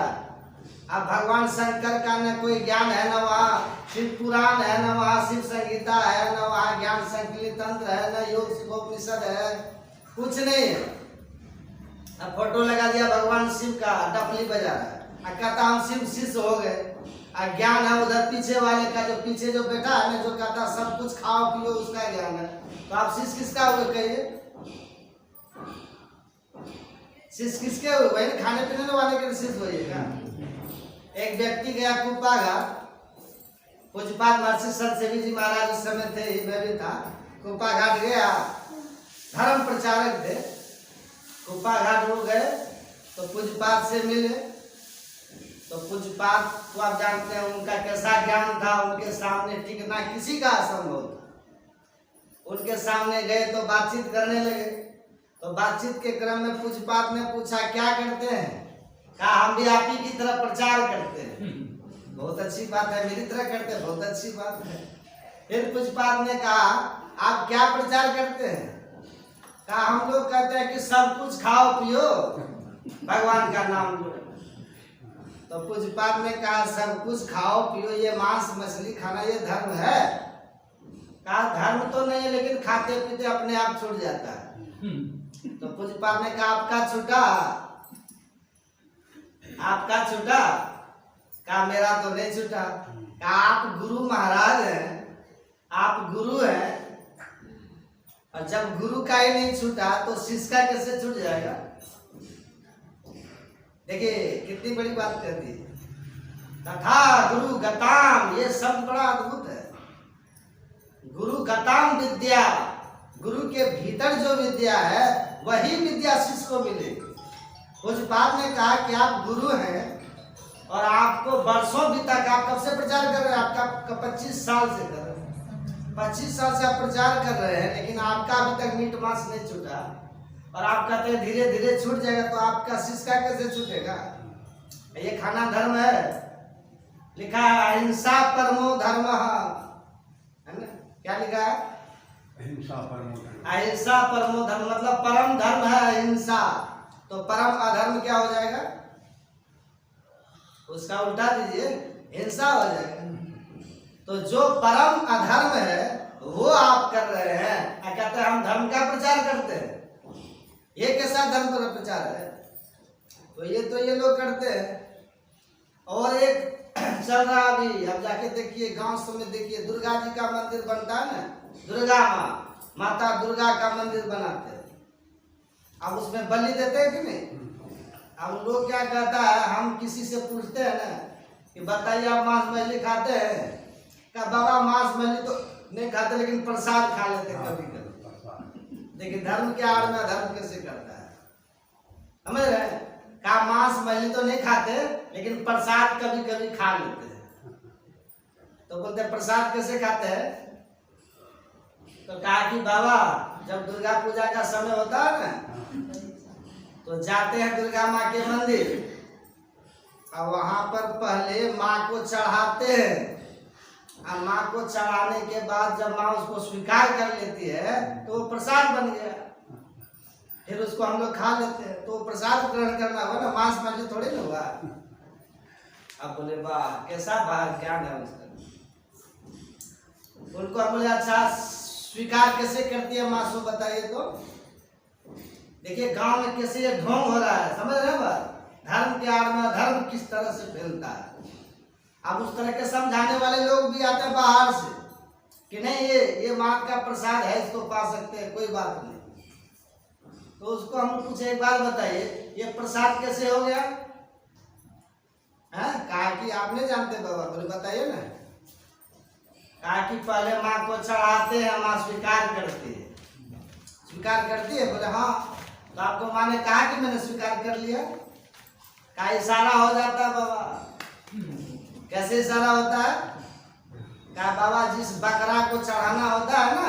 अब भगवान शंकर का न कोई ज्ञान है, न वहाँ शिव पुराण है, न वहाँ शिव संगीता है, न वहाँ ज्ञान संकलित तंत्र है, न योग शिवोपनिषद है, कुछ नहीं है। अब फोटो लगा दिया भगवान शिव का, डफली बजा रहा है, कहता हम शिव शिष्य हो गए। और ज्ञान है उधर पीछे वाले का, जो पीछे जो बैठा है ना, जो कहता सब कुछ खाओ पियो, उसका ज्ञान है। तो आप शिष्य किसका हुए कहिए, शिष्य किसके हुए? वही खाने पीने वाले के शिष्य होइएगा। एक व्यक्ति गया कुप्पा घाट, पूज्यपाद महर्षि सरसेवी जी महाराज उस समय थे, मैं भी था। कुप्पा घाट गया, धर्म प्रचारक थे। कुप्पा घाट हो गए तो पूज्यपाद से मिले, तो पूज्यपाद को आप जानते हैं उनका कैसा ज्ञान था, उनके सामने टिकना किसी का असंभव था। उनके सामने गए तो बातचीत करने लगे, तो बातचीत के क्रम में पूज्यपाद ने पूछा क्या करते हैं, कहा हम भी आप ही की तरह प्रचार करते हैं। बहुत अच्छी बात है, मेरी तरह करते हैं, बहुत अच्छी बात है। फिर पूज्यपाद ने कहा आप क्या प्रचार करते हैं, कहा हम लोग कहते हैं कि सब कुछ खाओ पियो, भगवान का नाम लो। तो पूज्यपाद ने कहा सब कुछ खाओ पियो, ये मांस मछली खाना ये धर्म है? कहा धर्म तो नहीं है, लेकिन खाते पीते अपने आप छूट जाता है। तो पूज्यपाद ने कहा आपका छूटा, आपका छूटा? कहा मेरा तो नहीं छूटा। कहा आप गुरु महाराज हैं, आप गुरु हैं, और जब गुरु का ही नहीं छूटा तो शिष्य का कैसे छूट जाएगा? देखिए कितनी बड़ी बात कर दी। तथा गुरु गताम, ये शब्द बड़ा अद्भुत है। गुरु गताम विद्या, गुरु के भीतर जो विद्या है वही विद्या शिष्य को मिलेगी। पूज्यपाद ने कहा कि आप गुरु हैं और आपको वर्षों बीता, आप कब से प्रचार कर रहे हैं? आपका 25 साल से कर रहे हैं, 25 साल से आप प्रचार कर रहे हैं, लेकिन आपका अभी तक मीट मांस नहीं छूटा, और आप कहते हैं धीरे धीरे छूट जाएगा। तो आपका शिष्य का कैसे छूटेगा? ये खाना धर्म है, लिखा है अहिंसा परमो धर्म, है ना? क्या लिखा है? अहिंसा परमो धर्म। अहिंसा परमो धर्म मतलब परम धर्म है अहिंसा। तो परम अधर्म क्या हो जाएगा? उसका उल्टा दीजिए, हिंसा हो जाएगा। तो जो परम अधर्म है वो आप कर रहे हैं, कहते हैं हम धर्म का प्रचार करते हैं। ये कैसा धर्म का प्रचार है? तो ये लोग करते हैं। और एक चल रहा अभी, अब जाके देखिए गांव सब में देखिए, दुर्गा जी का मंदिर बनता है ना, दुर्गा माता दुर्गा का मंदिर बनाते हैं। अब उसमें बलि देते हैं कि नहीं? अब लोग क्या कहता है, हम किसी से पूछते हैं ना कि बताइए आप मांस मछली खाते हैं? क्या बाबा मांस मछली तो नहीं खाते, लेकिन प्रसाद खा लेते हैं कभी कभी। देखिए धर्म के आड़ में धर्म कैसे करता है, समझ रहे हैं? क्या मांस मछली तो नहीं खाते, लेकिन प्रसाद कभी कभी खा लेते हैं। तो बोलते हैं प्रसाद कैसे खाते हैं? तो कहा कि बाबा जब दुर्गा पूजा का समय होता है ना, तो जाते हैं दुर्गा माँ के मंदिर, और वहां पर पहले माँ को चढ़ाते हैं, और माँ को चढ़ाने के बाद जब माँ उसको स्वीकार कर लेती है तो वो प्रसाद बन गया, फिर उसको हम लोग खा लेते हैं। तो प्रसाद ग्रहण करना हुआ ना, मांस मछली थोड़ी ना हुआ। अब बोले वाह कैसा बाहर ज्ञान है उसका। उनको हम बोले अच्छा स्वीकार कैसे करती है माँ, सो बताइए। तो देखिए गांव में कैसे ये ढोंग हो रहा है, समझ रहे हैं बात? धर्म के आड़ में धर्म किस तरह से फैलता है। अब उस तरह के समझाने वाले लोग भी आते हैं बाहर से कि नहीं ये माँ का प्रसाद है, इसको पा सकते हैं, कोई बात नहीं। तो उसको हम पूछे एक बात बताइए, ये प्रसाद कैसे हो गया? कहा कि आप नहीं जानते बाबा? बोले बताइए ना। कहा कि पहले माँ को चढ़ाते हैं, माँ स्वीकार करती है, स्वीकार करती है? बोले हाँ। तो आपको माँ ने कहा कि मैंने स्वीकार कर लिया? का इशारा हो जाता है बाबा? कैसे इशारा होता है? का बाबा जिस बकरा को चढ़ाना होता है ना,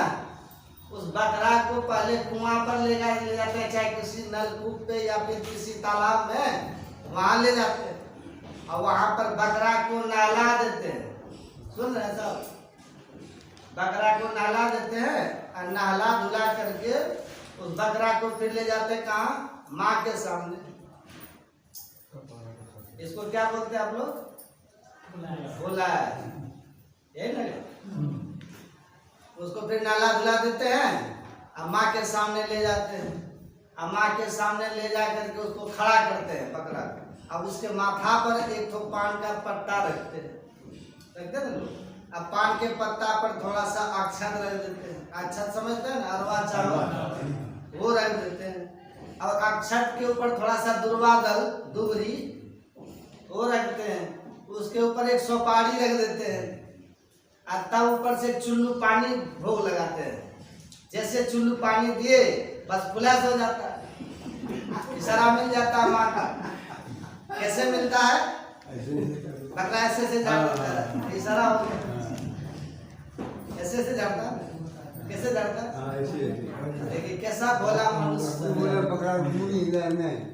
उस बकरा को पहले कुआं पर ले जाते हैं, चाहे किसी नलकूप पे या फिर किसी तालाब में, वहां ले जाते हैं और वहां पर बकरा को नहला देते हैं। सुन रहे सब? बकरा को नहला देते हैं और नहला धुला करके उस बकरा को फिर ले जाते हैं कहाँ? माँ के सामने। इसको क्या बोलते हैं आप लोग? बुलाए, यही ना? उसको फिर नाला धुला देते हैं और माँ के सामने ले जाते हैं। और माँ के सामने ले जा करके उसको खड़ा करते हैं बकरा। अब उसके माथा पर एक तो पान का पत्ता रखते हैं ना लोग। अब पान के पत्ता पर थोड़ा सा अक्षत रख देते हैं। अक्षत समझते हैं ना? अरवा चावल वो रख देते हैं। और अक्षत के ऊपर थोड़ा सा दुर्वादल दुबरी वो रखते हैं। उसके ऊपर एक सुपारी रख देते हैं और तब ऊपर से चुल्लू पानी भोग लगाते हैं। जैसे चुल्लू पानी दिए बस पुलास हो जाता है, इशारा मिल जाता है माँ का। कैसे मिलता है? बकरा ऐसे से जाता है, इशारा हो गया। ऐसे से जाता है, कैसे जाता है? देखिए कैसा भोला मनुष्य।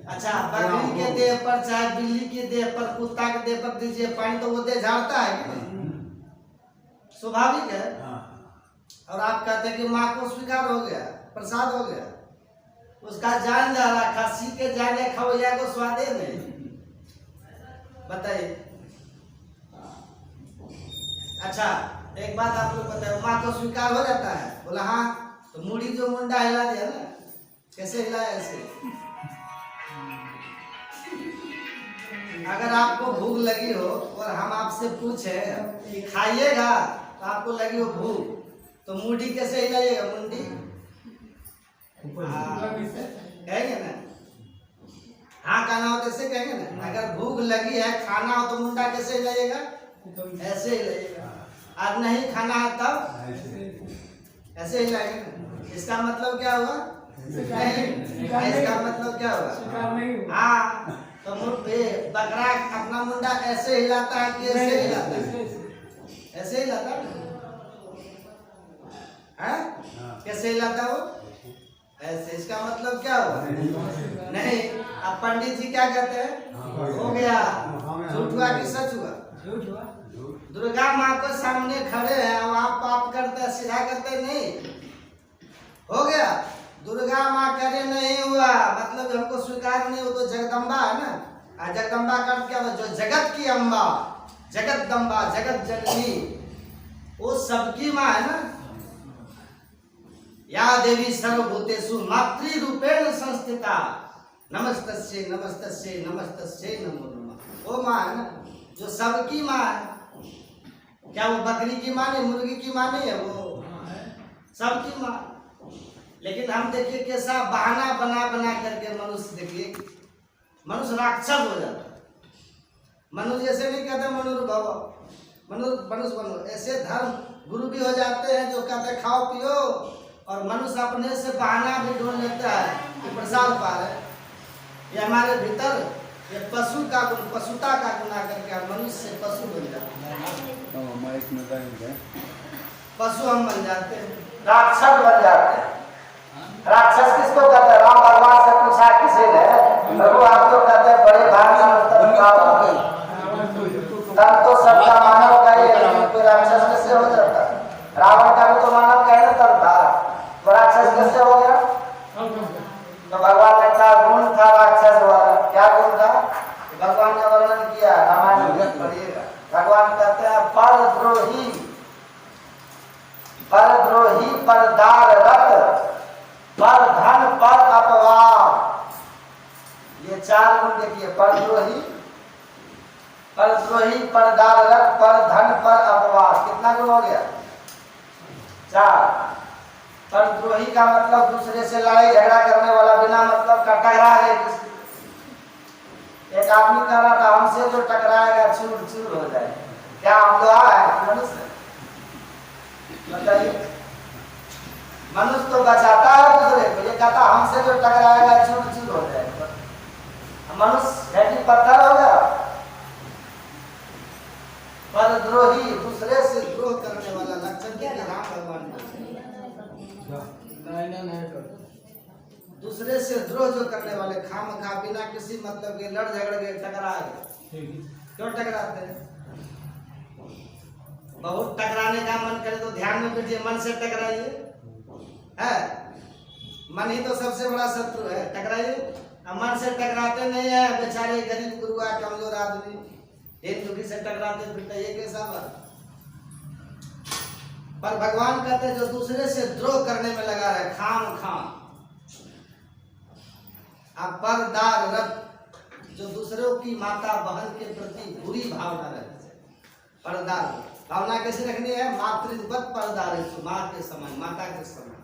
अच्छा, बकरी के देह पर चाहे बिल्ली के देह पर, कुत्ता के देह पर दीजिए पानी तो वो देह झाड़ता है कि नहीं? स्वाभाविक है। और आप कहते हैं कि माँ को स्वीकार हो गया, प्रसाद हो गया, उसका जान जा रहा, खस्सी के जाने खवैया को स्वादे नहीं। बताइए। अच्छा, एक बात आप लोग बताओ, माँ को स्वीकार हो जाता है? बोला हाँ। तो मुड़ी जो मुंडा हिला दिया ना, कैसे हिलाया? ऐसे। अगर आपको भूख लगी हो और हम आपसे पूछे कि खाइएगा, तो आपको लगी हो भूख, तो मुंडी कैसे हिलाइएगा? मुंडी कहेंगे ना? हाँ कहना हो कैसे कहेंगे ना? अगर भूख लगी है, खाना हो, तो मुंडा कैसे हिलाइएगा? ऐसे हिलाइएगा। अब नहीं खाना है तब ऐसे हिलाएंगे ना। इसका मतलब क्या हुआ? नहीं। इसका मतलब क्या हुआ? हाँ। तो बकरा अपना मुंडा ऐसे हिलाता है कि ऐसे हिलाता है? ऐसे हिलाता है? कैसे हिलाता है वो? ऐसे। इसका मतलब क्या हुआ? नहीं। अब पंडित जी क्या कहते हैं? हो गया। झूठ हुआ कि सच हुआ? झूठ हुआ। दुर्गा माँ को सामने खड़े हैं और आप पाप करते हैं, सीधा करते नहीं। हो गया। दुर्गा माँ करे नहीं हुआ मतलब हमको स्वीकार नहीं हो, तो जगदम्बा है ना। और जगदम्बा का क्या हुआ? जो जगत की अम्बा, जगतदम्बा, जगत जननी, वो सबकी माँ है ना। या देवी सर्वभूतेषु मातृरूपेण संस्थिता, नमस्तस्यै नमस्तस्यै नमस्तस्यै नमो नमः। वो माँ है ना, जो सबकी माँ है। क्या वो बकरी की माँ नहीं, मुर्गी की माँ नहीं है? वो सबकी माँ। लेकिन हम देखिए कैसा बहाना बना बना करके मनुष्य, देखिए मनुष्य राक्षस हो जाता है। मनुष्य ऐसे नहीं कहते मनुष्य भव, मनुष्य बनो। ऐसे धर्म गुरु भी हो जाते हैं जो कहते खाओ पियो, और मनुष्य अपने से बहाना भी ढूंढ लेता है कि प्रसाद पा रहे। ये हमारे भीतर ये पशु का गुण, पशुता का गुण आकर के मनुष्य से पशु बन जाते हैं। पशु हम बन जाते हैं, राक्षस बन जाते हैं। राक्षस किसको कहते हैं? राम भगवान से पूछा किसी ने, प्रभु आप तो कहते हैं बड़े भारी तब तो सबका मानव का ये, कोई राक्षस कैसे हो जाता है? रावण का भी तो मानव का है तब था, तो राक्षस कैसे हो गया? तो भगवान ने कहा गुण था राक्षस वाला। क्या गुण था? भगवान ने वर्णन किया, रामायण में पढ़िएगा। भगवान कहते हैं परद्रोही, परद्रोही, परदार रत, पर धन, पर अपवाद। ये चार गुण देखिए, परद्रोही, परद्रोही, परदार रत, पर धन, पर अपवाद। कितना गुण हो गया? चार। परद्रोही का मतलब दूसरे से लड़ाई झगड़ा करने वाला, बिना मतलब का टकरा है। एक आदमी कह रहा था हमसे जो टकराएगा चूर चूर हो जाए। क्या हम लोग है मनुष्य? बताइए। मनुष्य तो बचाता है दूसरे को, ये कहता हमसे जो टकराएगा चूर चूर हो जाएगा। मनुष्य हैडी पत्थर होगा। पर द्रोही, दूसरे से द्रोह करने वाला लक्षण के राम भगवान दूसरे से द्रोह जो करने वाले, खाम खा बिना किसी मतलब के लड़ झगड़ के टकरा गए। क्यों टकराते हैं? बहुत टकराने का मन करे तो ध्यान में बैठिए, मन से टकराइए। है मन ही तो सबसे बड़ा शत्रु है, टकराइए। मन से टकराते नहीं है, बेचारे गरीब गुरुआ कमजोर आदमी एक दुखी से टकराते फिरते, ये कैसा बात? पर भगवान कहते हैं जो दूसरे से द्रोह करने में लगा है, खाम खाम परदार रत, जो दूसरों की माता बहन के प्रति बुरी भावना रखते हैं। परदार भावना कैसे रखनी है? मातृवत परदार, माँ के समान, माता के समान।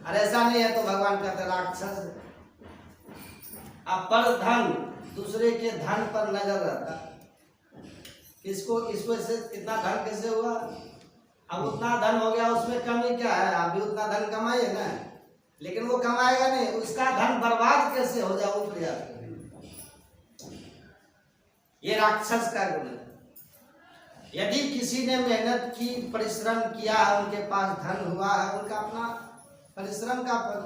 और ऐसा नहीं है तो भगवान कहते राक्षस। पर धन, दूसरे के धन पर नजर रहता। इसको से इतना धन कैसे हुआ? अब उतना धन हो गया, उसमें कमी क्या है? आप भी उतना धन कमाइए ना, लेकिन वो कमाएगा नहीं, उसका धन बर्बाद कैसे हो जाए वो प्रयास। ये राक्षस का गुण है। यदि किसी ने मेहनत की, परिश्रम किया, उनके पास धन हुआ है, उनका अपना परिश्रम का फल।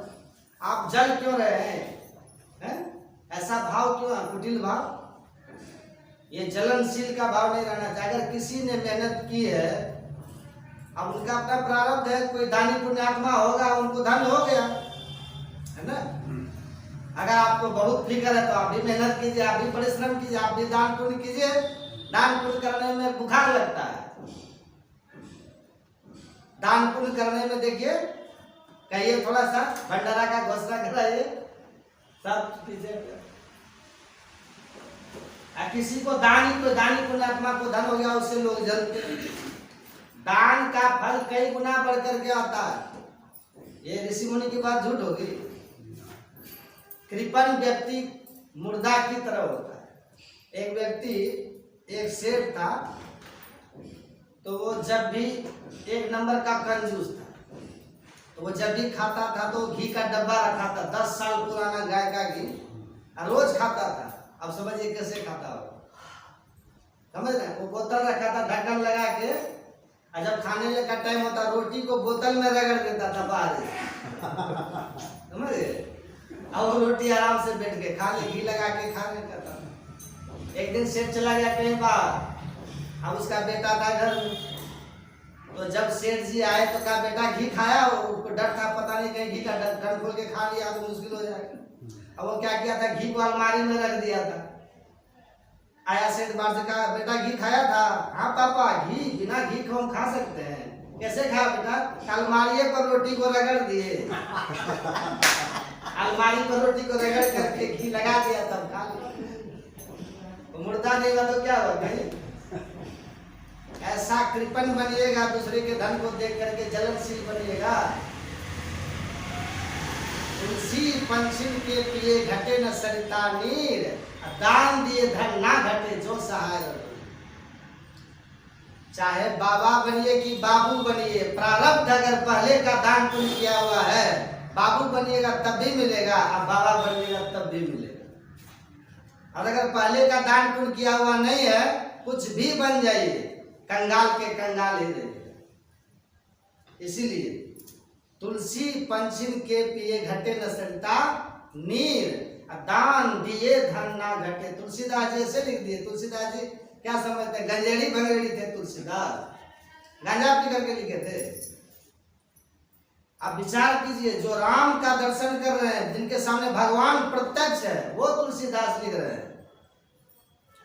आप जल क्यों रहे हैं? ऐसा भाव क्यों है? कुटिल भाव, ये जलनशील का भाव नहीं रहना चाहिए। अगर किसी ने मेहनत की है, अब उनका अपना प्रारब्ध है, कोई दानी पुण्यात्मा होगा, उनको धन हो गया है ना। अगर आपको बहुत फिक्र है तो आप भी मेहनत कीजिए, आप भी परिश्रम कीजिए, आप भी दान पुण्य कीजिए। दान पुण्य करने में बुखार लगता है। दान पुण्य करने में देखिए, कहिए थोड़ा सा भंडारा का घोषणा कराइए, सब कीजिए। किसी को दानी पुण्यात्मा को धन हो गया, उससे लोग जलते। दान का फल कई गुना बढ़ करके आता है। ये ऋषि मुनि की बात झूठ होगी। कृपण व्यक्ति मुर्दा की तरह होता है। एक व्यक्ति, एक सेठ था, तो वो जब भी एक नंबर का कंजूस था, तो वो जब भी खाता था तो घी का डब्बा रखा था, 10 साल पुराना गाय का घी, रोज खाता था। अब समझिए कैसे खाता होगा, समझ रहे? वो बोतल रखा था ढक्कन लगा के, और जब खाने का टाइम होता रोटी को बोतल में रगड़ देता था बाहर, समझे? अब वो रोटी आराम से बैठ के खा ले, घी लगा के खा लेता था। एक दिन सेठ चला गया कहीं बाहर, अब उसका बेटा था घर में, तो जब सेठ जी आए तो कहा बेटा घी खाया? उसको डर था, पता नहीं कहीं घी का ढक्कन खोल के खा लिया तो मुश्किल हो जाएगा। अब वो क्या किया था, घी को अलमारी में रख दिया था। आया सेठ बाहर से, कहा बेटा घी खाया था? हाँ पापा, घी बिना घी को हम खा सकते हैं। कैसे खाया बेटा? अलमारी पर रोटी को रगड़ दिए, अलमारी पर रोटी को रगड़ करके घी लगा दिया, तब खा लिया। मुर्दा नहीं हुआ तो क्या हुआ? ऐसा कृपण बनिएगा, दूसरे के धन को देख करके जलनशील बनिएगा। तुलसी पंचिन के पिए घटे न सरिता नीर, दान दिए धन ना घटे जो सहाय। चाहे बाबा बनिए कि बाबू बनिए, प्रारब्ध अगर पहले का दान पुण्य किया हुआ है, बाबू बनिएगा तब भी मिलेगा, अब बाबा बनिएगा तब भी मिलेगा। और अगर पहले का दान पुण्य किया हुआ नहीं है, कुछ भी बन जाइए, कंगाल के कंगाल ही रहिए। इसीलिए तुलसी पंचिन के पिए घटे न सरिता नीर, दान दिए धन ना घटे। तुलसीदास जी ऐसे लिख दिए। तुलसीदास जी क्या समझते? गंजेड़ी भंगेड़ी थे तुलसीदास, गांजा पी करके लिखे थे। आप विचार कीजिए, जो राम का दर्शन कर रहे हैं, जिनके सामने भगवान प्रत्यक्ष है, वो तुलसीदास लिख रहे हैं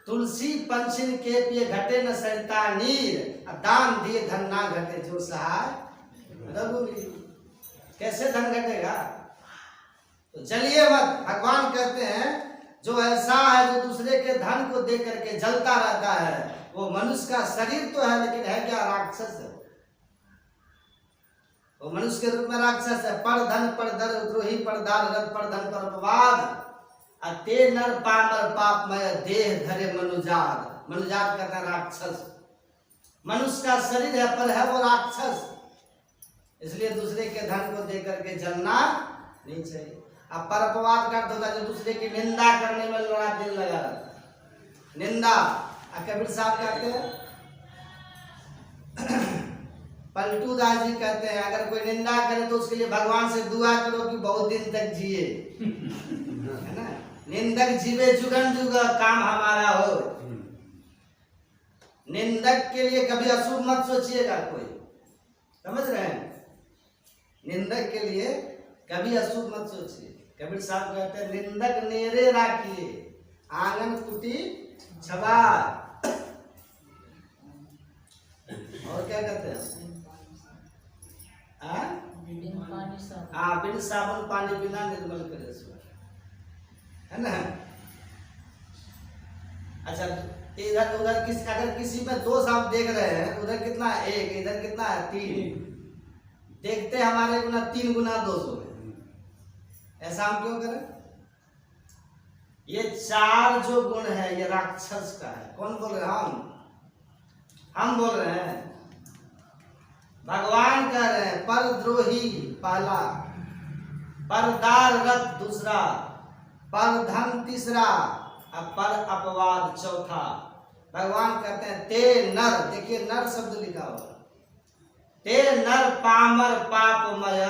तुलसी पंचिन के पिए घटे न सरिता नीर, दान दिए धन ना घटे जो सहाय रघुवीर। कैसे धन घटेगा? तो जलिए मत। भगवान कहते हैं जो ऐसा है, जो दूसरे के धन को देख करके जलता रहता है, वो मनुष्य का शरीर तो है, लेकिन है क्या? राक्षस है। वो मनुष्य के रूप में राक्षस है। पर धन पर दर द्रोही, पर दार रथ, पर धन पर अपवाद, अते नर पामर पापमय देह धरे मनुजात। मनुजात कहता राक्षस। मनुष्य का शरीर है पर है वो राक्षस। इसलिए दूसरे के धन को देख करके जलना नहीं चाहिए। अब परपवाद का अर्थ होता है जो दूसरे की निंदा करने में लड़ा दिल लगा रहता है। निंदा कबीर साहब कहते हैं, पलटू दास जी कहते हैं अगर कोई निंदा करे तो उसके लिए भगवान से दुआ करो कि बहुत दिन तक जिए, है ना। निंदक जीवे जुगन जुग काम हमारा हो। निंदक के लिए कभी अशुभ मत सोचिएगा कोई, समझ रहे हैं। निंदक के लिए कभी अशुभ मत सोचिए। कबीर साहब कहते हैं निंदक नेरे राखिए आंगन कुटी छबार। और क्या कहते हैं, बिन साबुन पानी बिना निर्मल करे स्वर, है ना। अच्छा इधर उधर अगर किसी में दोष आप देख रहे हैं, उधर कितना है 1, इधर कितना है 3, देखते हमारे गुना 3 गुना दोष हो गए। ऐसा हम क्यों करें? ये 4 जो गुण है ये राक्षस का है। कौन बोल रहे हैं? हम बोल रहे हैं। भगवान कह रहे हैं परद्रोही पहला, परदार रथ दूसरा, पर धन तीसरा और पर अपवाद चौथा। भगवान कहते हैं ते नर, देखिए नर शब्द लिखा हुआ, ते नर पामर पापमय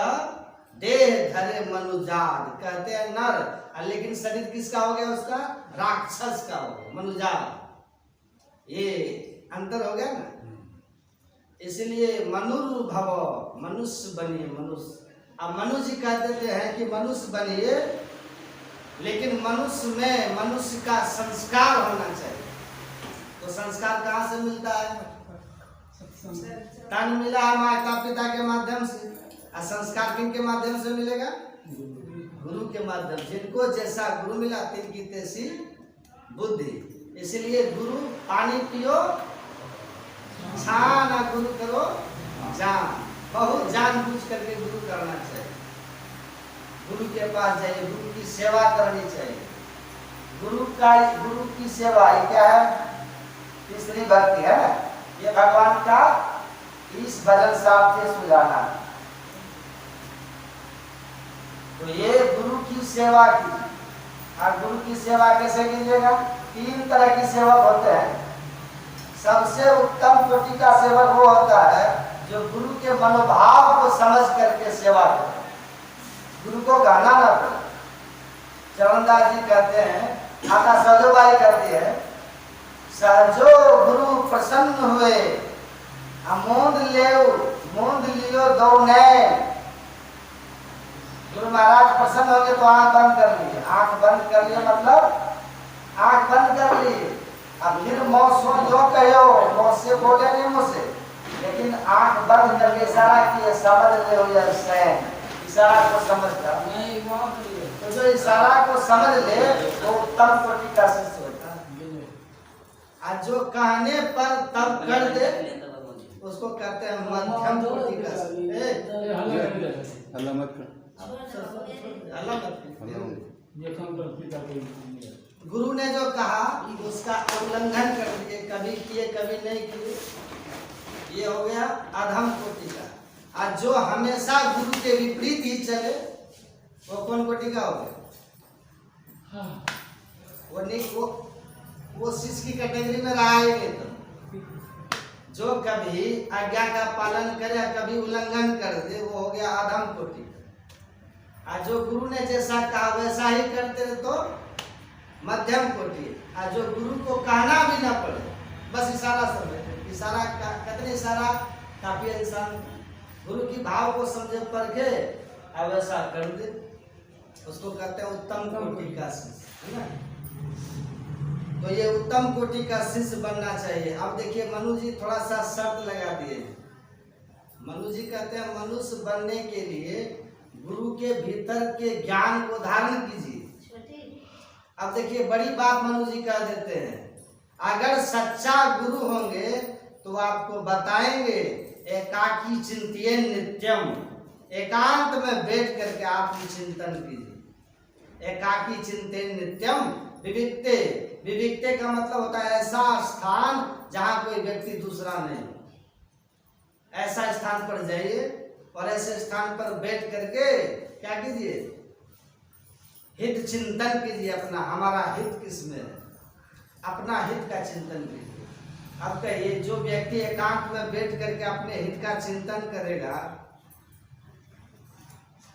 देह धरे मनुजाद। कहते हैं नर, लेकिन शरीर किसका हो गया? उसका राक्षस का हो गया, मनुजाद। ये अंतर हो गया ना। इसलिए मनुर्भव, मनुष्य बनिए, मनुष्य। अब मनुष्य कह देते हैं कि मनुष्य बनिए, लेकिन मनुष्य में मनुष्य का संस्कार होना चाहिए। तो संस्कार कहाँ से मिलता है? तन मिला है माता पिता के माध्यम से, और संस्कार किन के माध्यम से मिलेगा? गुरु के माध्यम से। जिनको जैसा गुरु मिला तिनकी तैसी बुद्धि। इसलिए गुरु पानी पियो छाना, गुरु करो जान। बहुत जानबूझ करके गुरु करना चाहिए। गुरु के पास जाइए, गुरु की सेवा करनी चाहिए। गुरु की सेवा ये क्या है? तीसरी भक्ति है। ये भगवान का इस भजन साहब से सुझाना। तो ये गुरु की सेवा की, और गुरु की सेवा कैसे कीजिएगा? 3 तरह की सेवक होते हैं। सबसे उत्तम कोटि का सेवक वो होता है जो गुरु के मनोभाव को समझ करके सेवा करे, गुरु को गाना ना पड़े। चरणदास जी कहते हैं, आता सजोबाई करती है, सहजो गुरु प्रसन्न हुए मोंद लियो दो नैन। गुरु महाराज प्रसन्न हो गए तो आंख बंद कर लिए। आंख बंद कर लिए मतलब आंख बंद कर लिए। अब फिर मौसो जो कहो, मौत से बोले नहीं मुझसे, लेकिन आंख बंद करके इशारा किए, समझ ले हो जाए सैन। इशारा को समझ कर, तो जो इशारा को समझ ले तो उत्तम कोटि का शिष्य होता है। और जो कहने पर तब कर दे उसको कहते हैं मध्यम कोटि का शिष्य। गुरु ने जो कहा उसका उल्लंघन कर दिए, कभी किए कभी नहीं किए, ये हो गया अधम कोटि का। और जो हमेशा गुरु के विपरीत ही चले वो कौन कोटि का हो गया? वो शिष्य की कैटेगरी में रहा ही नहीं। तो जो कभी आज्ञा का पालन करे, कभी उल्लंघन कर दे, वो हो गया अधम कोटि। और जो गुरु ने जैसा कहा वैसा ही करते रहे तो मध्यम कोटि। और जो गुरु को कहना भी ना पड़े, बस इशारा समझे, इशारा कितने इशारा काफी इंसान गुरु की भाव को समझे परखे और वैसा कर दे, उसको कहते हैं उत्तम कोटि का शिष्य, है ना। तो ये उत्तम कोटि का शिष्य बनना चाहिए। अब देखिए मनु जी थोड़ा सा शर्त लगा दिए। मनु जी कहते हैं मनुष्य बनने के लिए गुरु के भीतर के ज्ञान को धारण कीजिए। अब देखिए बड़ी बात मनु जी कह देते हैं, अगर सच्चा गुरु होंगे तो आपको बताएंगे एकाकी चिंतिये नित्यम, एकांत में बैठ करके आत्मचिंतन कीजिए। एकाकी चिंतन नित्यम विविक्ते, विविक्ते का मतलब होता है ऐसा स्थान जहां कोई व्यक्ति दूसरा नहीं। ऐसा स्थान पर जाइए और ऐसे स्थान पर बैठ करके क्या कीजिए, हित चिंतन कीजिए अपना, हमारा हित किसमें है, अपना हित का चिंतन कीजिए। अब कहिए जो व्यक्ति एकांत में बैठ करके अपने हित का चिंतन करेगा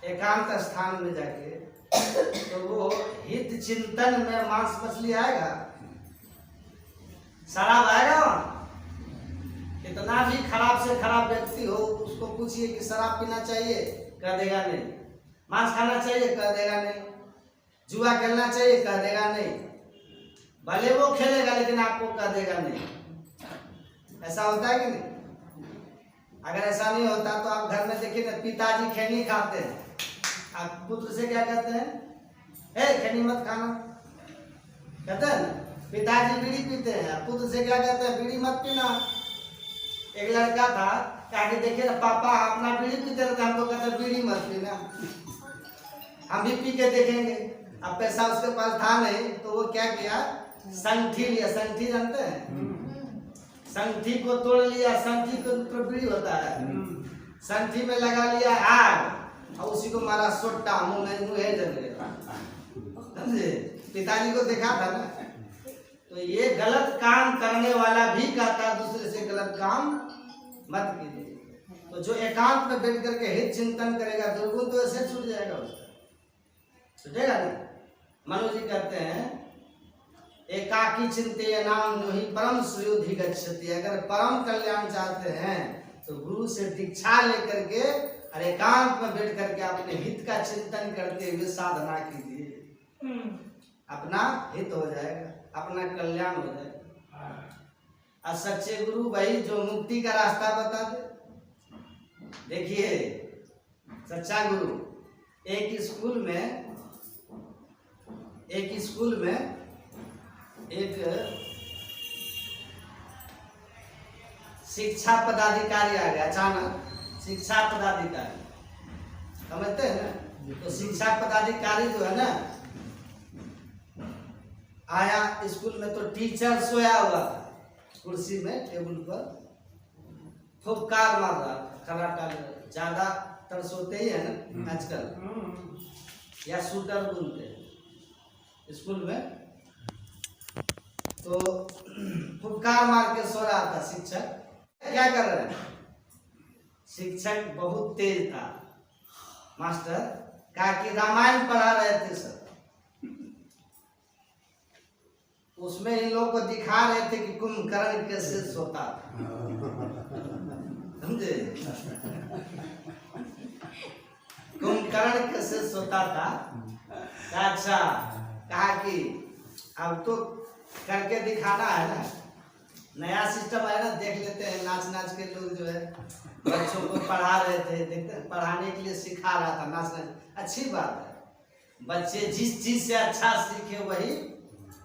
एकांत स्थान में जाके, तो वो हित चिंतन में मांस मछली आएगा, शराब आएगा वहां? कितना भी खराब से खराब व्यक्ति हो उसको पूछिए कि शराब पीना चाहिए, कह देगा नहीं। मांस खाना चाहिए, कह देगा नहीं। जुआ खेलना चाहिए, कह देगा नहीं। भले वो खेलेगा लेकिन आपको कह देगा नहीं। ऐसा होता है कि नहीं? अगर ऐसा नहीं होता तो आप घर में देखिए ना, पिताजी खैनी खाते हैं, आप पुत्र से क्या कहते हैं, ए खैनी मत खाना, कहते हैं ना। पिताजी बीड़ी पीते हैं, पुत्र से क्या कहते हैं, बीड़ी मत पीना। एक लड़का था, कहा कि देखिए ना पापा अपना बीड़ी पीते रहते, हमको कहते बीड़ी मत पीना, हम भी पी के देखेंगे। अब पैसा उसके पास था नहीं तो वो क्या किया, संठी लिया। संठी जानते हैं? संठी को तोड़ लिया, संठी को तो बीड़ी होता है, संठी में लगा लिया आग और उसी को मारा सोटा, मुंह जल गया, समझे? पिताजी को देखा था ना। तो ये गलत काम करने वाला भी कहता दूसरे से गलत काम मत कीजिए। तो जो एकांत में बैठ करके हित चिंतन करेगा दुर्गुण तो ऐसे छूट जाएगा उसका, छूटेगा नहीं। मनु जी कहते हैं एकाकी चिंते नाम जो ही परम श्रेयोधि गच्छति। अगर परम कल्याण चाहते हैं तो गुरु से दीक्षा लेकर के और एकांत में बैठ करके अपने हित का चिंतन करते हुए साधना कीजिए, अपना हित हो जाएगा, अपना कल्याण हो जाएगा। और सच्चे गुरु भाई जो मुक्ति का रास्ता बता दे। देखिए सच्चा गुरु एक स्कूल में एक शिक्षा पदाधिकारी आ गया अचानक। शिक्षा पदाधिकारी समझते हैं ना? तो शिक्षा पदाधिकारी जो है ना आया स्कूल में, तो टीचर सोया हुआ था कुर्सी में टेबल पर, फुफकार मार रहा था, खराटा ज्यादा तर सोते ही है ना आजकल, या शूटर बोलते हैं स्कूल में। तो फुफकार मार के सो रहा था शिक्षक। क्या कर रहे हैं? शिक्षक बहुत तेज था, मास्टर कहा कि रामायण पढ़ा रहे थे सर, उसमें इन लोगों को दिखा रहे थे कि कुंभकर्ण कैसे सोता था, समझे? कुंभकर्ण कैसे सोता था। अच्छा, कहा कि अब तो करके दिखाना है ना, नया सिस्टम है ना, देख लेते हैं। नाच नाच के लोग जो है बच्चों को पढ़ा रहे थे, देखते पढ़ाने के लिए सिखा रहा था नाचना। अच्छी बात है, बच्चे जिस चीज से अच्छा सीखे वही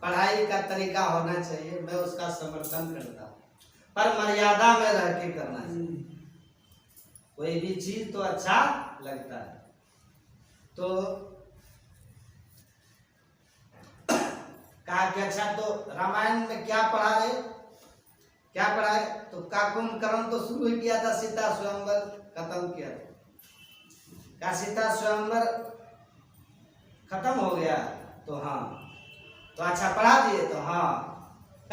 पढ़ाई का तरीका होना चाहिए, मैं उसका समर्थन करता हूँ, पर मर्यादा में रह के करना चाहिए। कोई भी चीज तो अच्छा लगता है। तो कहा कि अच्छा तो रामायण में क्या पढ़ा रहे, क्या पढ़ा है? तो का कुंभकर्ण तो शुरू ही किया था, सीता स्वयंवर खत्म किया था। का सीता स्वयंवर खत्म हो गया? तो हाँ। तो अच्छा पढ़ा दिए? तो हाँ।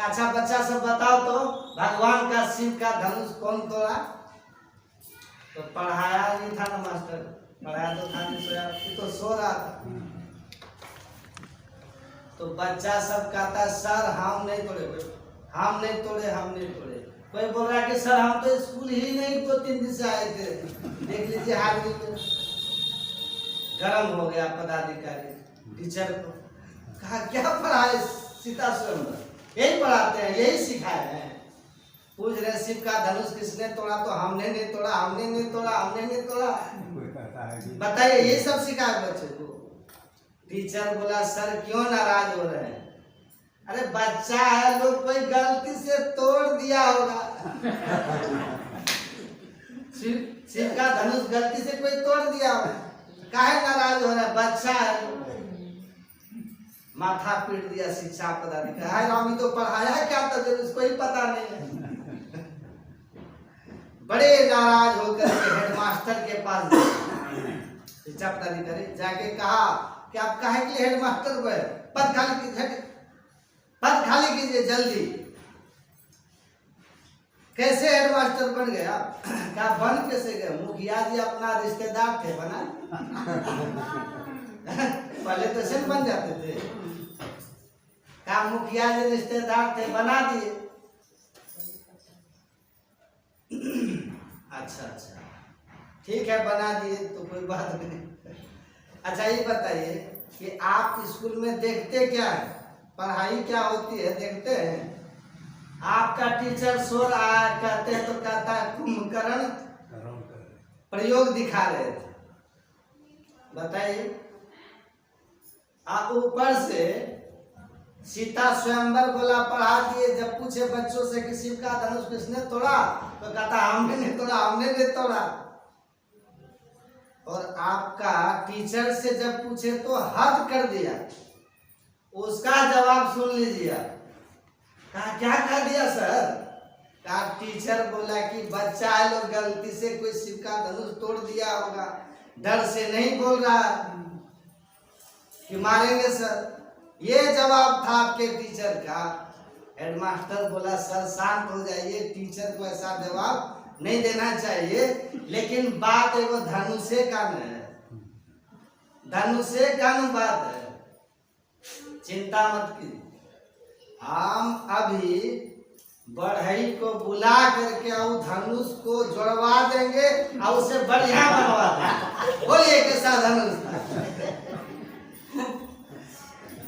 अच्छा बच्चा सब बताओ तो भगवान का शिव का धनुष कौन तोड़ा? तो पढ़ाया नहीं था ना मास्टर, पढ़ाया तो था नहीं, सोया तो सो रहा था। तो बच्चा सब कहता सर हम नहीं तोड़े, हम नहीं तोड़े, हम नहीं तोड़े। कोई बोल रहा है कि सर हम तो स्कूल ही नहीं 2-3 दिन से आए थे, देख लीजिए हाल में। गरम हो गया पदाधिकारी टीचर को, कहा क्या पढ़ाए सीता स्वयंवर? यही पढ़ाते हैं, यही सिखाए हैं। पूछ रहे शिव का धनुष किसने तोड़ा? तो हमने नहीं तोड़ा, हमने नहीं तोड़ा, हमने नहीं तोड़ा। बताइए, ये सब सिखाए बच्चे को। टीचर बोला सर क्यों नाराज हो रहे हैं? अरे बच्चा है, लोग कोई गलती से तोड़ दिया होगा। शिव का धनुष गलती से कोई तोड़ दिया होगा, काहे नाराज हो रहा है? बच्चा है। माथा पीट दिया शिक्षा पदाधिकारी, रामी तो पढ़ाया क्या था जब इसको ही पता नहीं है। बड़े नाराज होकर के हेडमास्टर के पास गए। चपटारी करे, जाके कहा कि आप काहे के लिए हेडमास्टर हुए, पद खाली कीजिए जल्दी। कैसे हेडमास्टर बन गए आप? क्या बन कैसे गए? मुखिया जी अपना रिश्तेदार थे, बना पहले तो सिर्फ बन जाते थे। क्या मुखिया जी रिश्तेदार थे, बना दिए। अच्छा अच्छा ठीक है, बना दिए तो कोई बात नहीं। अच्छा ये बताइए कि आप स्कूल में देखते क्या है, पढ़ाई क्या होती है देखते हैं? आपका टीचर सो रहा है, कहते हैं तो कहता है कुंभकर्ण प्रयोग दिखा रहे थे। बताइए, आप ऊपर से सीता स्वयंवर बोला पढ़ा दिए। जब पूछे बच्चों से कि शिव का धनुष किसने तोड़ा, तो कहता हमने नहीं तोड़ा, हमने नहीं तोड़ा। और आपका टीचर से जब पूछे तो हद कर दिया। उसका जवाब सुन लीजिए। कहा क्या कह दिया सर? कहा टीचर बोला कि बच्चा है, लोग गलती से कोई शिव का धनुष तोड़ दिया होगा, डर से नहीं बोल रहा कि मारेंगे सर। ये जवाब था आपके टीचर का। हेडमास्टर बोला सर शांत हो जाइए, टीचर को ऐसा जवाब नहीं देना चाहिए। लेकिन बात है वो धनुषे का न है, धनुषे का न बात है, चिंता मत कीजिए। हम अभी बढ़ई को बुला करके और धनुष को जोड़वा देंगे और उसे बढ़िया बनवा देंगे। बोलिए कैसा धनुष था?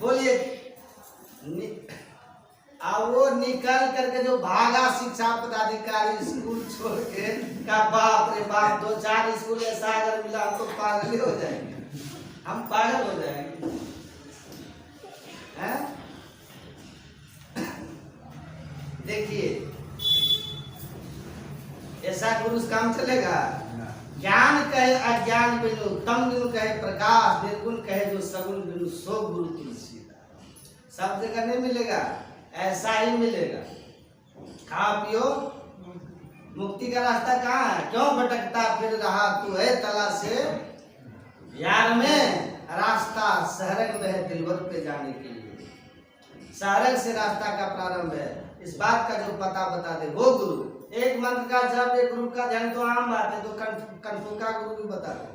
बोलिए। और वो निकल करके जो भागा शिक्षा पदाधिकारी स्कूल छोड़ के, का बाप रे बाप, 2-4 स्कूल ऐसा अगर मिला हम तो पागल हो जाएंगे, हम पागल हो जाएंगे। हैं? देखिए ऐसा गुरु काम चलेगा? ज्ञान कहे अज्ञान बिनु, तम बिनु कहे प्रकाश, निर्गुण कहे जो सगुण बिनु सो गुरु तुलसीदास। सब जगह नहीं मिलेगा, ऐसा ही मिलेगा। खा पियो, मुक्ति का रास्ता कहाँ है? क्यों भटकता फिर रहा तू है तला से यार में, रास्ता शहरक में है दिलवर पे जाने के लिए। शहरक से रास्ता का प्रारंभ है। इस बात का जो पता बता दे वो गुरु। एक मंत्र का जब एक गुरु का ध्यान तो आम बात है, तो कनफुका गुरु भी बता दे।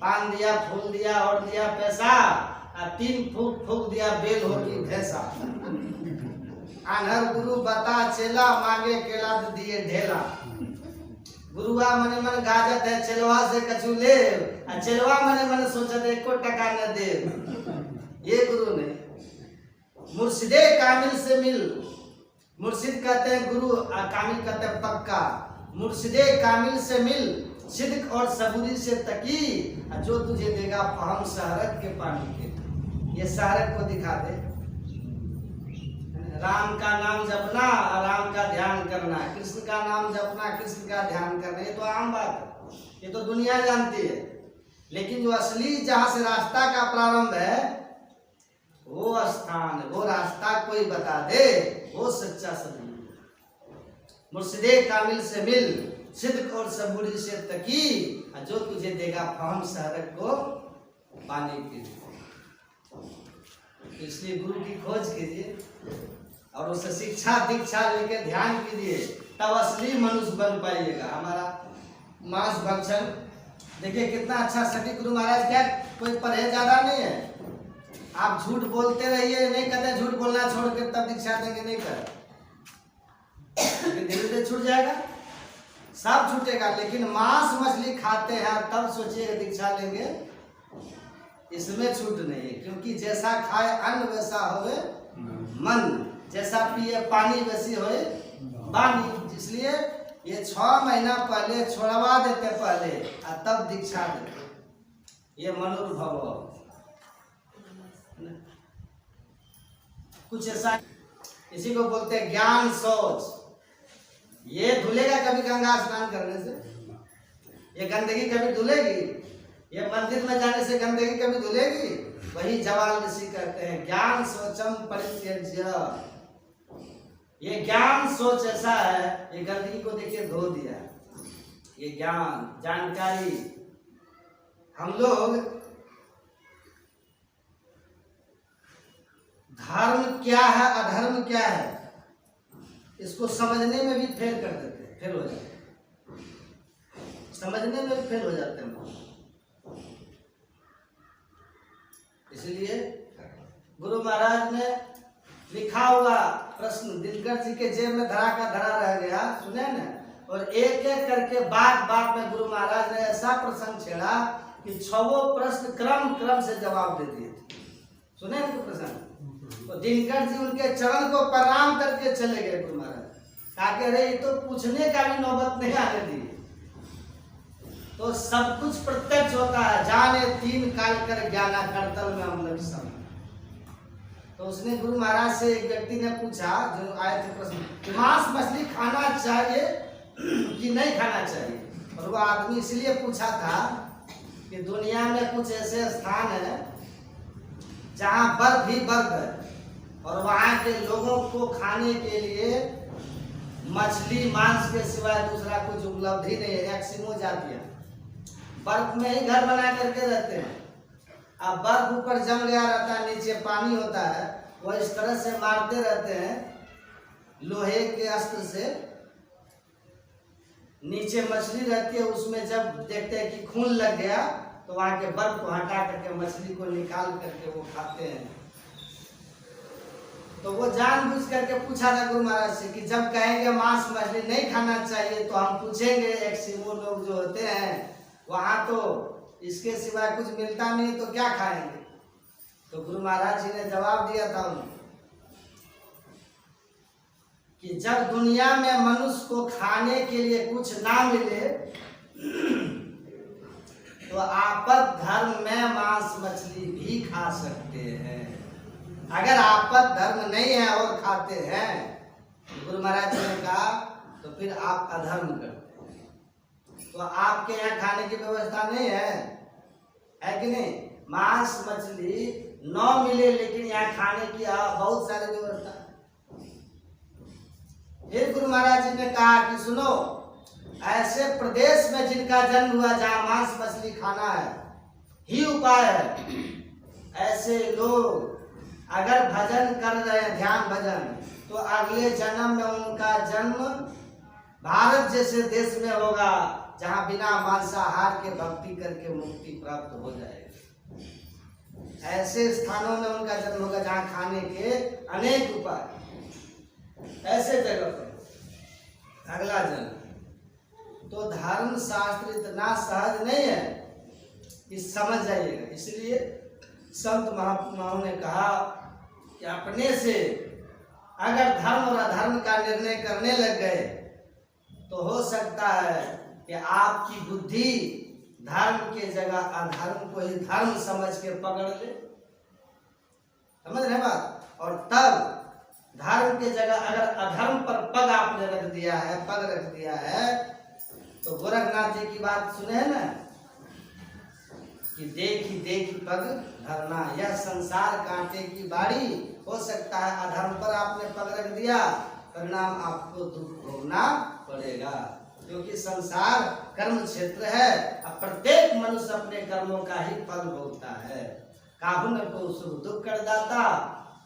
पान दिया, फूल दिया और दिया पैसा, 3 फूक दिया बेल होगी भैंसा। आनहर गुरु बता चेला, मांगे केला तो दिए ढेला। गुरुआ मने मन गाजत है, चेलवा से कछु ले, चेलवा मने मन सोचत 1 टका न दे। ये गुरु ने मुर्शिदे कामिल से मिल। मुर्शिद कहते हैं गुरु, कामिल कहते हैं पक्का। मुर्शिदे कामिल से मिल, सिद्क और सबूरी से तकी, जो तुझे देगा फहम शहरत के पानी के। ये शहरत को दिखा दे। राम का नाम जपना, राम का ध्यान करना, कृष्ण का नाम जपना, कृष्ण का ध्यान करना, ये तो आम बात है, ये तो दुनिया जानती है। लेकिन जो असली जहां से रास्ता का प्रारंभ है, वो स्थान, वो रास्ता कोई बता दे, वो सच्चा सदगुरु। मुर्शिदे कामिल से मिल, सिद्क और सबूरी से तकी, जो तुझे देगा फहम शहरक को पानी की। इसलिए गुरु की खोज कीजिए और उससे शिक्षा दीक्षा लेके ध्यान कीजिए, तब असली मनुष्य बन पाइएगा। हमारा मांस भक्षण देखिए कितना अच्छा सटीक। गुरु महाराज क्या कोई परहेज ज्यादा नहीं है। आप झूठ बोलते रहिए, नहीं कहते झूठ बोलना छोड़ के तब दीक्षा देंगे, नहीं कर, धीरे धीरे छूट जाएगा, सब छूटेगा। लेकिन मांस मछली खाते हैं तब सोचिए दीक्षा लेंगे, इसमें छूट नहीं है। क्योंकि जैसा खाए अन्न वैसा होए मन, जैसा पिए पानी वैसी होए वाणी। इसलिए ये 6 महीना पहले छोड़वा देते पहले और तब दीक्षा देते। ये मनोभव कुछ ऐसा, इसी को बोलते हैं ज्ञान शौच। ये धुलेगा कभी गंगा स्नान करने से? ये गंदगी कभी धुलेगी? ये मंदिर में जाने से गंदगी कभी धुलेगी? वही जवाल ऋषि कहते हैं ज्ञान शौचम परित्यज्य। ये ज्ञान सोच ऐसा है, ये गंदगी को देखिए धो दिया, ये ज्ञान जानकारी हम लोग धर्म क्या है अधर्म क्या है इसको समझने में भी फेल कर देते हैं, फेल हो जाते हैं, समझने में भी फेल हो जाते हैं। इसलिए गुरु महाराज ने लिखा हुआ प्रश्न दिनकर जी के जेब में धरा का धरा रह गया, सुने न, और एक एक करके बात बात में गुरु महाराज ने ऐसा प्रसंग छेड़ा कि 6 प्रश्न क्रम क्रम से जवाब दे दिए थे। सुने न प्रसंग, तो दिनकर जी उनके चरण को प्रणाम करके चले गए गुरु महाराज, ताकि अरे ये तो पूछने का भी नौबत नहीं आने दी। तो सब कुछ प्रत्यक्ष होता है, जाने 3 काल कर ज्ञाना करतल में हम लग सब। तो उसने गुरु महाराज से एक व्यक्ति ने पूछा, जो आए थे प्रश्न, मांस मछली खाना चाहिए कि नहीं खाना चाहिए। और वो आदमी इसलिए पूछा था कि दुनिया में कुछ ऐसे स्थान है जहाँ बर्फ ही बर्फ है और वहाँ के लोगों को खाने के लिए मछली मांस के सिवाय दूसरा कुछ उपलब्धि नहीं है। एक्सिमो जातियाँ बर्फ में ही घर बना करके रहते हैं। अब बर्फ ऊपर जम गया रहता है, नीचे पानी होता है, वो इस तरह से मारते रहते हैं लोहे के अस्त्र से। नीचे मछली रहती है, उसमें जब देखते हैं कि खून लग गया तो वहाँ के बर्फ को हटा करके मछली को निकाल करके वो खाते हैं। तो वो जानबूझ करके पूछा था गुरु महाराज से कि जब कहेंगे मांस मछली नहीं खाना चाहिए तो हम पूछेंगे एक्सिमो लोग जो होते हैं वहाँ तो इसके सिवाय कुछ मिलता नहीं तो क्या खाएंगे। तो गुरु महाराज जी ने जवाब दिया था उन्हें कि जब दुनिया में मनुष्य को खाने के लिए कुछ ना मिले तो आपद धर्म में मांस मछली भी खा सकते हैं। अगर आपद धर्म नहीं है और खाते हैं, गुरु महाराज जी ने कहा, तो फिर आप अधर्म करते हैं। तो आपके यहाँ खाने की व्यवस्था नहीं है कि नहीं? मांस मछली न मिले लेकिन यहाँ खाने की बहुत सारी व्यवस्था है। फिर गुरु महाराज जी ने कहा कि सुनो, ऐसे प्रदेश में जिनका जन्म हुआ जहाँ मांस मछली खाना है ही उपाय है, ऐसे लोग अगर भजन कर रहे हैं, ध्यान भजन, तो अगले जन्म में उनका जन्म भारत जैसे देश में होगा जहाँ बिना मांसाहार के भक्ति करके मुक्ति प्राप्त हो जाएगी। ऐसे स्थानों में उनका जन्म होगा जहाँ खाने के अनेक उपाय, ऐसे जगह पर अगला जन्म। तो धर्म शास्त्र इतना सहज नहीं है कि समझ जाइएगा। इसलिए संत महात्माओं ने कहा कि अपने से अगर धर्म और अधर्म का निर्णय करने लग गए तो हो सकता है कि आपकी बुद्धि धर्म के जगह अधर्म को ही धर्म समझ के पकड़ ले। समझ रहे बात? और तब धर्म के जगह अगर अधर्म पर पग आपने रख दिया है, पग रख दिया है, तो गोरखनाथ जी की बात सुने हैं ना कि देखी देखी पग धरना, यह संसार कांटे की बाड़ी। हो सकता है अधर्म पर आपने पग रख दिया, परिणाम आपको दुख भोगना पड़ेगा, क्योंकि संसार कर्म क्षेत्र है। अब प्रत्येक मनुष्य अपने कर्मों का ही फल भोगता है। काहुन को सुख दुख कर दाता,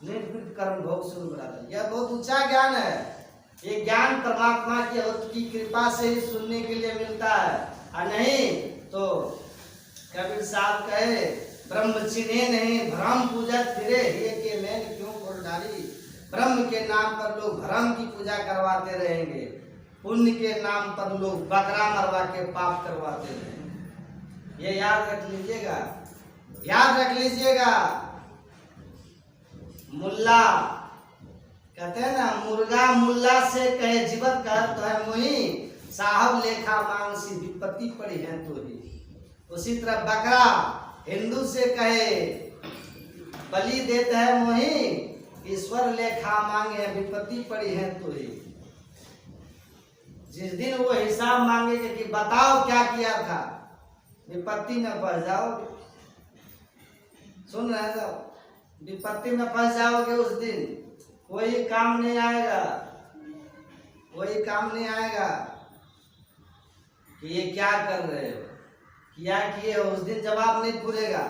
निर्मित कर्म भोग सुख बढ़ाता। यह बहुत ऊंचा ज्ञान है। ये ज्ञान परमात्मा की कृपा से ही सुनने के लिए मिलता है, और नहीं तो कबीर साहब कहे, ब्रह्म चिन्हे नहीं भ्रम पूजत फिरे, हे के नैन क्यों फुलडारी। ब्रह्म के नाम पर लोग भ्रम की पूजा करवाते रहेंगे, पुण्य के नाम पर लोग बकरा मरवा के पाप करवाते रहेंगे। ये याद रख लीजिएगा, याद रख लीजिएगा। मुल्ला कहते हैं ना, मुर्गा मुल्ला से कहे जीवत का तो है मोही, साहब लेखा मांसी विपत्ति पड़ी है तो ही। उसी तरह बकरा हिंदू से कहे बलि देते हैं मोही, ईश्वर लेखा मांगे विपत्ति पड़ी है तो ही। जिस दिन वो हिसाब मांगेगे कि बताओ क्या किया था, विपत्ति में फंस जाओगे। सुन रहे हो? विपत्ति में फंस जाओगे उस दिन, कोई काम नहीं आएगा, कोई काम नहीं आएगा। कि ये क्या कर रहे हो, क्या किए हो, उस दिन जवाब नहीं पूरेगा।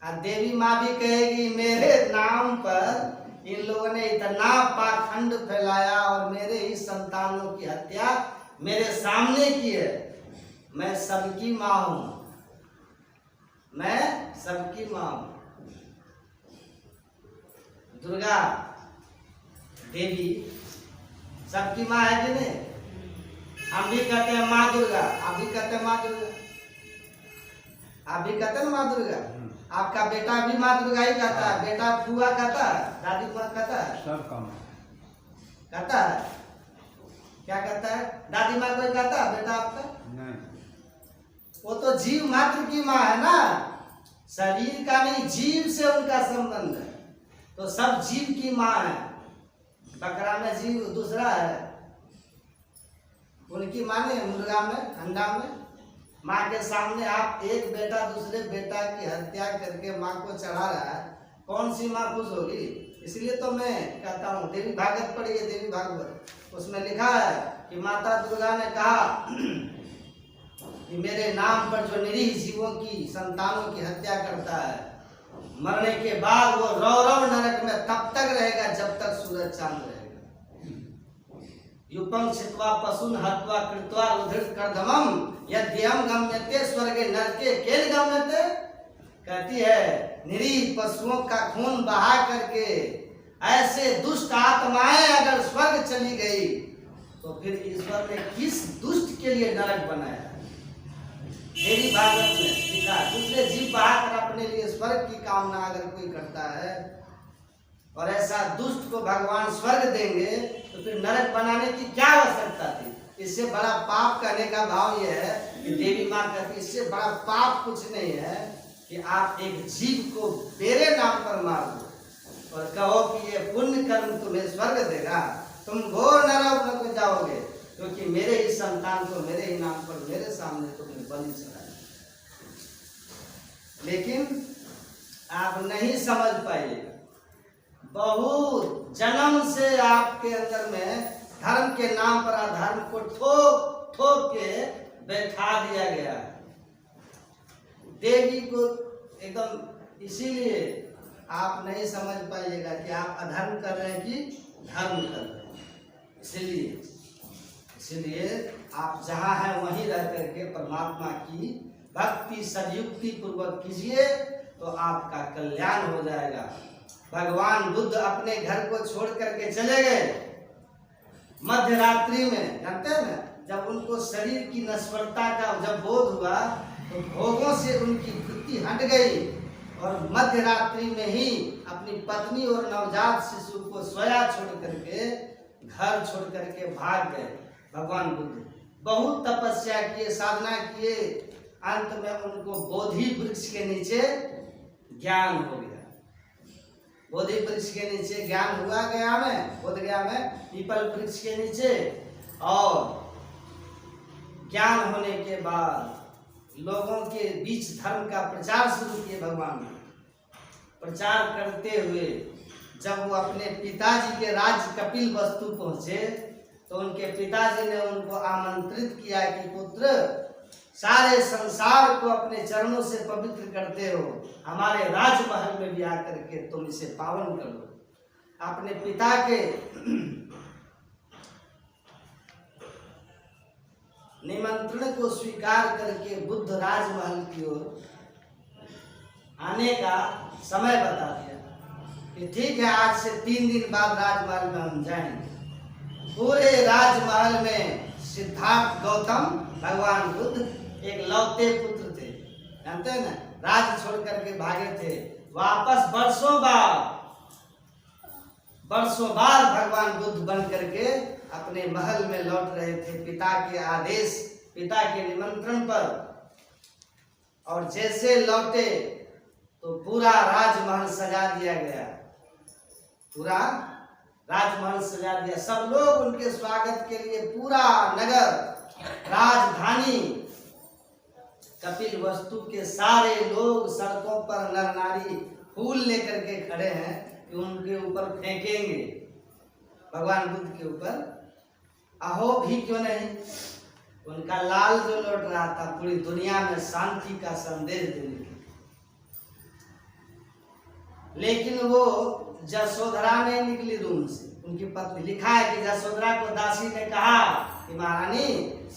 और देवी माँ भी कहेगी मेरे नाम पर इन लोगों ने इतना पाखंड फैलाया और मेरे ही संतानों की हत्या मेरे सामने की है। मैं सबकी माँ हूं, मैं सबकी माँ हूं। दुर्गा देवी सबकी माँ है कि नहीं? हम भी कहते हैं माँ दुर्गा, आप भी कहते हैं माँ दुर्गा, आप भी कहते हैं माँ दुर्गा। आपका बेटा भी माँ दुर्गा ही कहता है, बेटा फुआ कहता है, दादी माँ कहता है, सब काम कहता है, क्या कहता है? दादी माँ कोई कहता है बेटा आपका? नहीं। वो तो जीव मात्र की माँ है ना, शरीर का नहीं, जीव से उनका संबंध है। तो सब जीव की माँ है। बकरा में जीव दूसरा है, उनकी माँ नहीं, मुर्गा में, अंडा में। माँ के सामने आप एक बेटा दूसरे बेटा की हत्या करके माँ को चढ़ा रहा है, कौन सी माँ खुश होगी? इसलिए तो मैं कहता हूँ, देवी भागवत पढ़िए, देवी भागवत, उसमें लिखा है कि माता दुर्गा ने कहा कि मेरे नाम पर जो निरीह जीवों की संतानों की हत्या करता है, मरने के बाद वो रौरव नरक में तब तक रहेगा जब तक सूरज चांद रहेगा। युपम छित्वा पशुन हत्वा कृत्वा रुधिर कर्दमम यद्यम गम्यते स्वर्गे नरके केन गम्यते। कहती है निरीह पशुओं का खून बहा करके ऐसे दुष्ट आत्माएं अगर स्वर्ग चली गई तो फिर ईश्वर ने किस दुष्ट के लिए नरक बनाया? देवी भागवत में लिखा, दूसरे जीव बहाकर अपने लिए स्वर्ग की कामना अगर कोई करता है और ऐसा दुष्ट को भगवान स्वर्ग देंगे तो फिर नरक बनाने की क्या आवश्यकता थी? इससे बड़ा पाप करने का भाव यह है कि देवी माँ कहती इससे बड़ा पाप कुछ नहीं है कि आप एक जीव को मेरे नाम पर मार दो और कहो कि ये पुण्य कर्म तुम्हें स्वर्ग देगा, तुम घोर नरक में जाओगे क्योंकि मेरे ही संतान को मेरे ही नाम पर मेरे सामने तुमने बलि चढ़ाया। लेकिन आप नहीं समझ पाइएगा, बहुत जन्म से आपके अंदर में धर्म के नाम पर अधर्म को ठोक ठोक के बैठा दिया गया है। देवी को एकदम, इसीलिए आप नहीं समझ पाइएगा कि आप अधर्म कर रहे हैं कि धर्म कर रहे हैं। इसीलिए आप जहाँ हैं वहीं रह करके परमात्मा की भक्ति सदयुक्ति पूर्वक कीजिए तो आपका कल्याण हो जाएगा। भगवान बुद्ध अपने घर को छोड़ करके चले गए मध्य रात्रि में, जानते हैं ना, जब उनको शरीर की नश्वरता का जब बोध हुआ तो भोगों से उनकी वृत्ति हट गई और मध्य रात्रि में ही अपनी पत्नी और नवजात शिशु को सोया छोड़ करके घर छोड़ करके भाग गए। भगवान बुद्ध बहुत तपस्या किए, साधना किए, अंत में उनको बोधि वृक्ष के नीचे ज्ञान हो गया। बोधि वृक्ष के नीचे ज्ञान हुआ गया में, बोध गया में पीपल वृक्ष के नीचे। और ज्ञान होने के बाद लोगों के बीच धर्म का प्रचार शुरू किए। भगवान ने प्रचार करते हुए जब वो अपने पिताजी के राज्य कपिल वस्तु पहुंचे तो उनके पिताजी ने उनको आमंत्रित किया कि पुत्र, सारे संसार को अपने चरणों से पवित्र करते हो, हमारे राजमहल में भी आकर के तुम इसे पावन कर दो। अपने पिता के निमंत्रण को स्वीकार करके बुद्ध राजमहल की ओर आने का समय बता दिया कि ठीक है, आज से 3 दिन बाद राजमहल में हम जाएंगे। पूरे राजमहल में सिद्धार्थ गौतम भगवान बुद्ध एक लौते पुत्र थे, जानते हैं ना, राज छोड़ करके भागे थे। वापस बरसों बाद भगवान बुद्ध बन करके अपने महल में लौट रहे थे पिता के आदेश, पिता के निमंत्रण पर। और जैसे लौटे तो पूरा राजमहल सजा दिया गया, पूरा राजमहल सजा दिया। सब लोग उनके स्वागत के लिए, पूरा नगर, राजधानी, कपिल वस्तु के सारे लोग सड़कों पर नर नारी फूल लेकर के खड़े हैं कि उनके ऊपर फेंकेंगे, भगवान बुद्ध के ऊपर। अहो भी क्यों नहीं, उनका लाल जो लौट रहा था पूरी दुनिया में शांति का संदेश देने के, लेकिन वो जसोधरा नहीं निकली रूम से। उनकी पत्नी, लिखा है कि जसोधरा को दासी ने कहा कि महारानी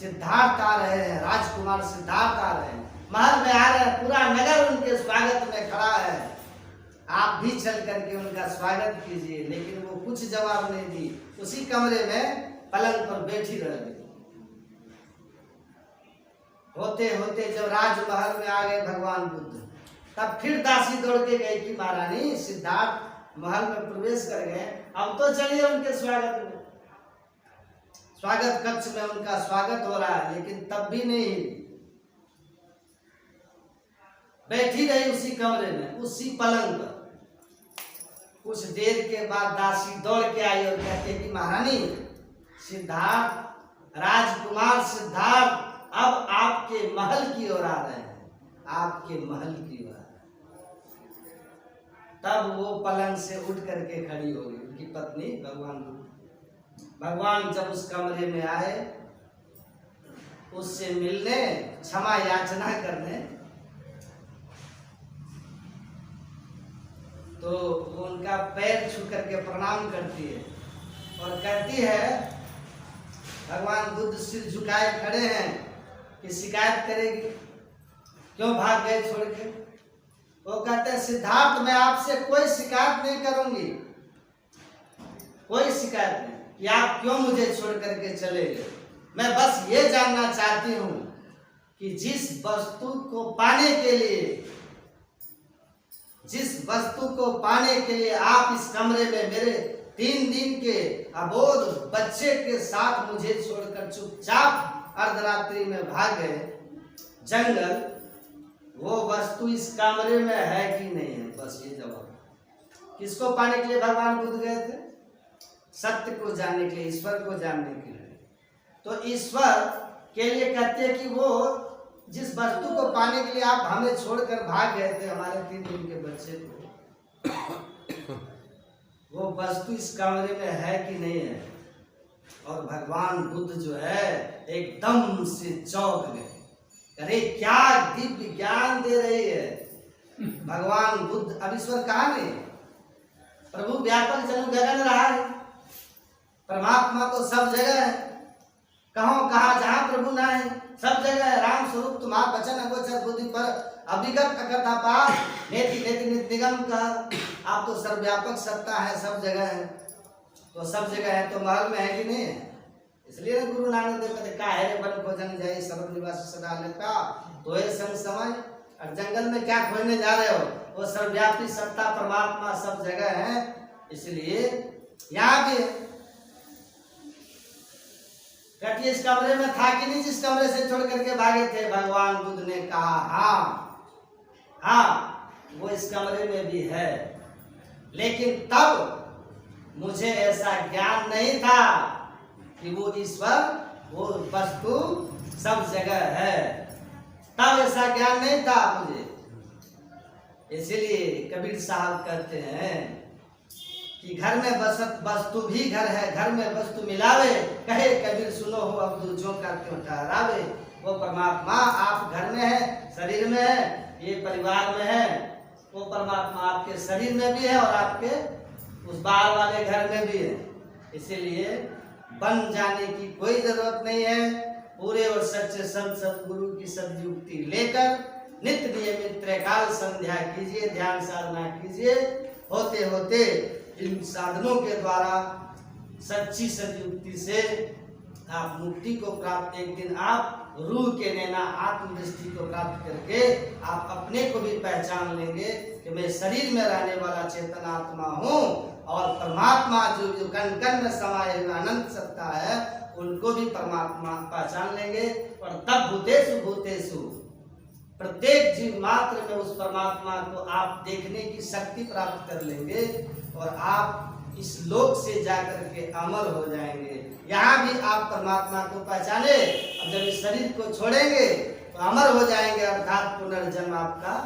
सिद्धार्थ आ रहे हैं, राजकुमार सिद्धार्थ आ रहे हैं, महल में आ रहे हैं, पूरा नगर उनके स्वागत में खड़ा है, आप भी चल करके उनका स्वागत कीजिए। लेकिन वो कुछ जवाब नहीं दी, उसी कमरे में पलंग पर बैठी रह गई। होते होते जब राजमहल में आ गए भगवान बुद्ध, तब फिर दासी दौड़ के गई कि महारानी सिद्धार्थ महल में प्रवेश कर गए, अब तो चलिए उनके स्वागत में। स्वागत कक्ष में उनका स्वागत हो रहा है, लेकिन तब भी नहीं बैठी रही उसी कमरे में, उसी पलंग पर। कुछ देर के बाद दासी दौड़ के आई और कहती है कि महारानी सिद्धार्थ, राजकुमार सिद्धार्थ अब आपके महल की ओर आ रहे हैं, आपके महल की ओर। तब वो पलंग से उठ करके खड़ी हो गई, उनकी पत्नी भगवान बुद्ध। भगवान जब उस कमरे में आए, उससे मिलने, क्षमा याचना करने, तो वो उनका पैर छू करके प्रणाम करती है और कहती है, भगवान बुद्ध सिर झुकाए खड़े हैं कि शिकायत करेगी, क्यों भाग गए छोड़ के? वो कहते हैं सिद्धार्थ मैं आपसे कोई शिकायत नहीं करूंगी, कोई शिकायत नहीं कि आप क्यों मुझे छोड़ करके चले गए। मैं बस ये जानना चाहती हूँ कि जिस वस्तु को पाने के लिए आप इस कमरे में मेरे 3 दिन के अबोध बच्चे के साथ मुझे छोड़कर चुपचाप अर्धरात्रि में भाग गए जंगल, वो वस्तु इस कमरे में है कि नहीं है? बस ये जवाब। किसको पाने के लिए भगवान बुद्ध गए थे? सत्य को जानने के लिए, ईश्वर को जानने के लिए। तो ईश्वर के लिए कहते हैं कि वो जिस वस्तु को पाने के लिए आप हमें छोड़कर भाग गए थे, हमारे 3 दिन के बच्चे को, वो वस्तु इस कमरे में है कि नहीं है? और भगवान बुद्ध जो है एकदम से चौंक गए, अरे क्या दिव्य ज्ञान दे रही है भगवान बुद्ध। अब ईश्वर कहाँ नहीं? प्रभु व्यापक जनु गगन रहा है, परमात्मा तो सब जगह है, कहो कहा जहाँ प्रभु ना है, सब जगह है। राम स्वरूप तुम्हारा वचन अगोचर बुद्धि पर अभिगत अकथ अपार नेति नेति नित निगम का। आप तो सर्वव्यापक सत्ता है, सब जगह है, तो सब जगह है तो महल में है कि नहीं है? इसलिए गुरु नानक देव कहते काहे रे बन खोजन जाए सर्व निवास सदा लेता तो है संग समय। और जंगल में क्या खोजने जा रहे हो? वो सर्वव्यापी सत्ता परमात्मा सब जगह है, इसलिए यहाँ भी कहती इस कमरे में था कि नहीं जिस कमरे से छोड़ करके भागे थे? भगवान बुद्ध ने कहा हाँ वो इस कमरे में भी है, लेकिन तब मुझे ऐसा ज्ञान नहीं था कि वो ईश्वर, वो वस्तु सब जगह है, तब ऐसा ज्ञान नहीं था मुझे। इसलिए कबीर साहब कहते हैं कि घर में बसत वस्तु भी घर है, घर में वस्तु मिलावे, कहे कबीर सुनो हो अब्दुल जो का क्यों ठहरावे। वो परमात्मा आप घर में है, शरीर में है, ये परिवार में है, वो परमात्मा आपके शरीर में भी है और आपके उस बाहर वाले घर में भी है। इसीलिए बन जाने की कोई जरूरत नहीं है। पूरे और सच्चे संत सतगुरु की सदयुक्ति लेकर नित्य नियमित त्रैकाल संध्या कीजिए, ध्यान साधना कीजिए। होते होते इन साधनों के द्वारा सच्ची सदयुक्ति से आप मुक्ति को प्राप्त, एक दिन आप रूह के नैना आत्मदृष्टि को प्राप्त करके आप अपने को भी पहचान लेंगे कि मैं शरीर में रहने वाला चेतन आत्मा हूँ और परमात्मा जो कण कण में समाये हुए अनंत सत्ता है उनको भी परमात्मा पहचान लेंगे। और तब भूतेषु भूतेषु प्रत्येक जीव मात्र में उस परमात्मा को आप देखने की शक्ति प्राप्त कर लेंगे और आप इस लोक से जाकर के अमर हो जाएंगे। यहाँ भी आप परमात्मा को पहचाने और जब इस शरीर को छोड़ेंगे तो अमर हो जाएंगे, अर्थात पुनर्जन्म आपका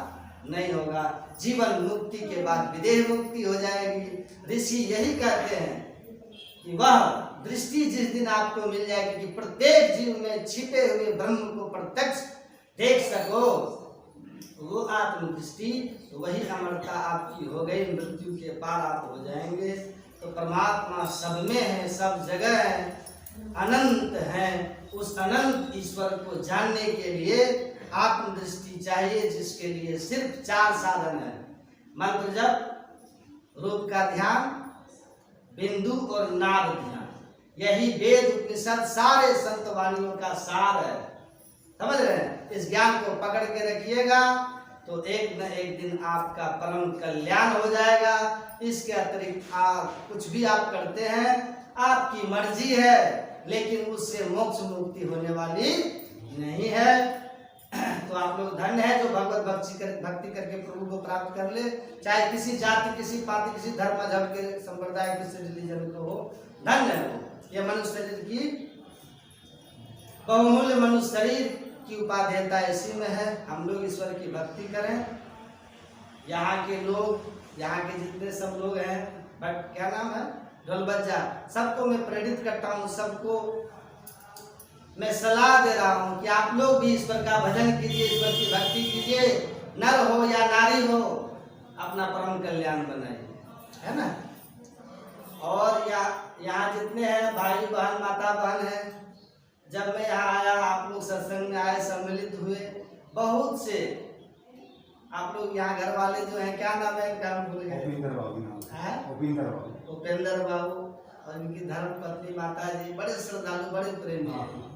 नहीं होगा। जीवन मुक्ति के बाद विदेह मुक्ति हो जाएगी। ऋषि यही कहते हैं कि वह दृष्टि जिस दिन आपको मिल जाएगी कि प्रत्येक जीव में छिपे हुए ब्रह्म को प्रत्यक्ष देख सको, वो आत्मदृष्टि, वही अमरता आपकी हो गई, मृत्यु के पार आप हो जाएंगे। तो परमात्मा सब में है, सब जगह है, अनंत है। उस अनंत ईश्वर को जानने के लिए आत्मदृष्टि चाहिए, जिसके लिए सिर्फ 4 साधन है। मंत्र जप, रूप का ध्यान, बिंदु और नाद ध्यान। यही वेद उपनिषद सारे संत वाणियों का सार है। समझ रहे हैं? इस ज्ञान को पकड़ के रखिएगा तो एक न एक दिन आपका परम कल्याण हो जाएगा। इसके अतिरिक्त आप कुछ भी आप करते हैं, आपकी मर्जी है, लेकिन उससे मोक्ष मुक्ति होने वाली नहीं है। तो आप लोग धन्य है जो भगवत भक्ति करके प्रभु को प्राप्त कर ले, चाहे किसी जाति, किसी पाति, किसी धर्म मजहब के संप्रदाय, किसी रिलीजन को हो, धन्य है वो। ये मनुष्य शरीर की बहुमूल्य मनुष्य शरीर की उपादेयता इसी में है। हम लोग ईश्वर की भक्ति करें। यहाँ के लोग, यहाँ के जितने सब लोग हैं, बट क्या नाम है, ढोल बज्जा, सबको मैं प्रेरित करता हूँ, सबको मैं सलाह दे रहा हूँ कि आप लोग भी ईश्वर का भजन कीजिए, ईश्वर की भक्ति कीजिए। नर हो या नारी हो, अपना परम कल्याण बनाइए, है ना। और यहाँ जितने हैं भाई बहन, माता बहन हैं, जब मैं यहाँ आया, आप लोग सत्संग में आए, सम्मिलित हुए, बहुत से आप लोग यहाँ घर वाले जो हैं, क्या नाम है, क्या भूल गए, उपेंद्र बाबू और इनकी धर्म पत्नी माता जी, बड़े श्रद्धालु, बड़े प्रेमी हैं।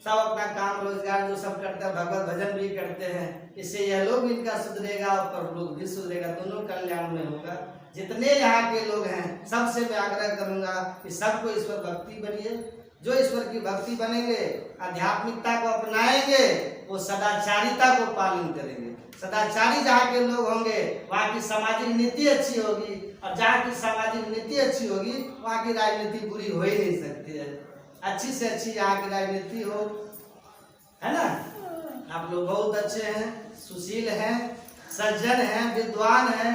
सब अपना काम रोजगार जो सब करते हैं, भगवत भजन भी करते हैं। इससे यह लोग भी इनका सुधरेगा और लोग भी सुधरेगा, दोनों कल्याण में होगा। जितने यहाँ के लोग हैं, सबसे मैं आग्रह करूंगा कि सबको ईश्वर भक्ति बनिए। जो ईश्वर की भक्ति बनेंगे, आध्यात्मिकता को अपनाएंगे, वो सदाचारिता को पालन करेंगे। सदाचारी जहाँ के लोग होंगे, वहाँ की सामाजिक नीति अच्छी होगी, और जहाँ की सामाजिक नीति अच्छी होगी, वहाँ की राजनीति बुरी हो ही नहीं सकती है। अच्छी से अच्छी यहाँ की राजनीति हो, है ना। आप लोग बहुत अच्छे हैं, सुशील हैं, सज्जन हैं, विद्वान हैं,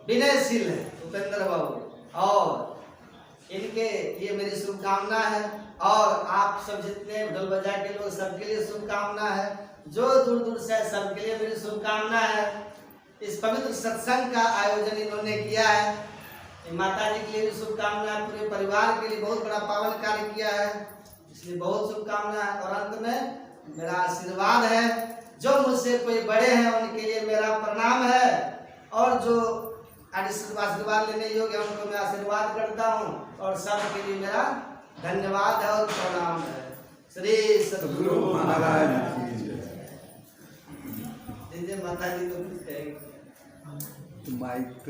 विनयशील हैं उपेंद्र बाबू। और इनके ये मेरी शुभकामना है, और आप सब जितने ढोल बजा के लोग, सबके लिए शुभकामना है। जो दूर दूर से सबके लिए मेरी शुभकामना है। इस पवित्र सत्संग का आयोजन इन्होंने किया है, माता जी के लिए भी शुभकामना, पूरे परिवार के लिए बहुत बड़ा पावन कार्य किया है, इसलिए बहुत शुभकामना है। और अंत में मेरा आशीर्वाद है, जो मुझसे कोई बड़े हैं उनके लिए मेरा प्रणाम है, और जो आशीर्वाद लेने योग्य है उनको मैं आशीर्वाद करता हूँ, और सबके लिए मेरा धन्यवाद है और प्रणाम है। श्री सद्गुरु महाराज दीजिए, माता जी को कुछ कहेंगे। माइक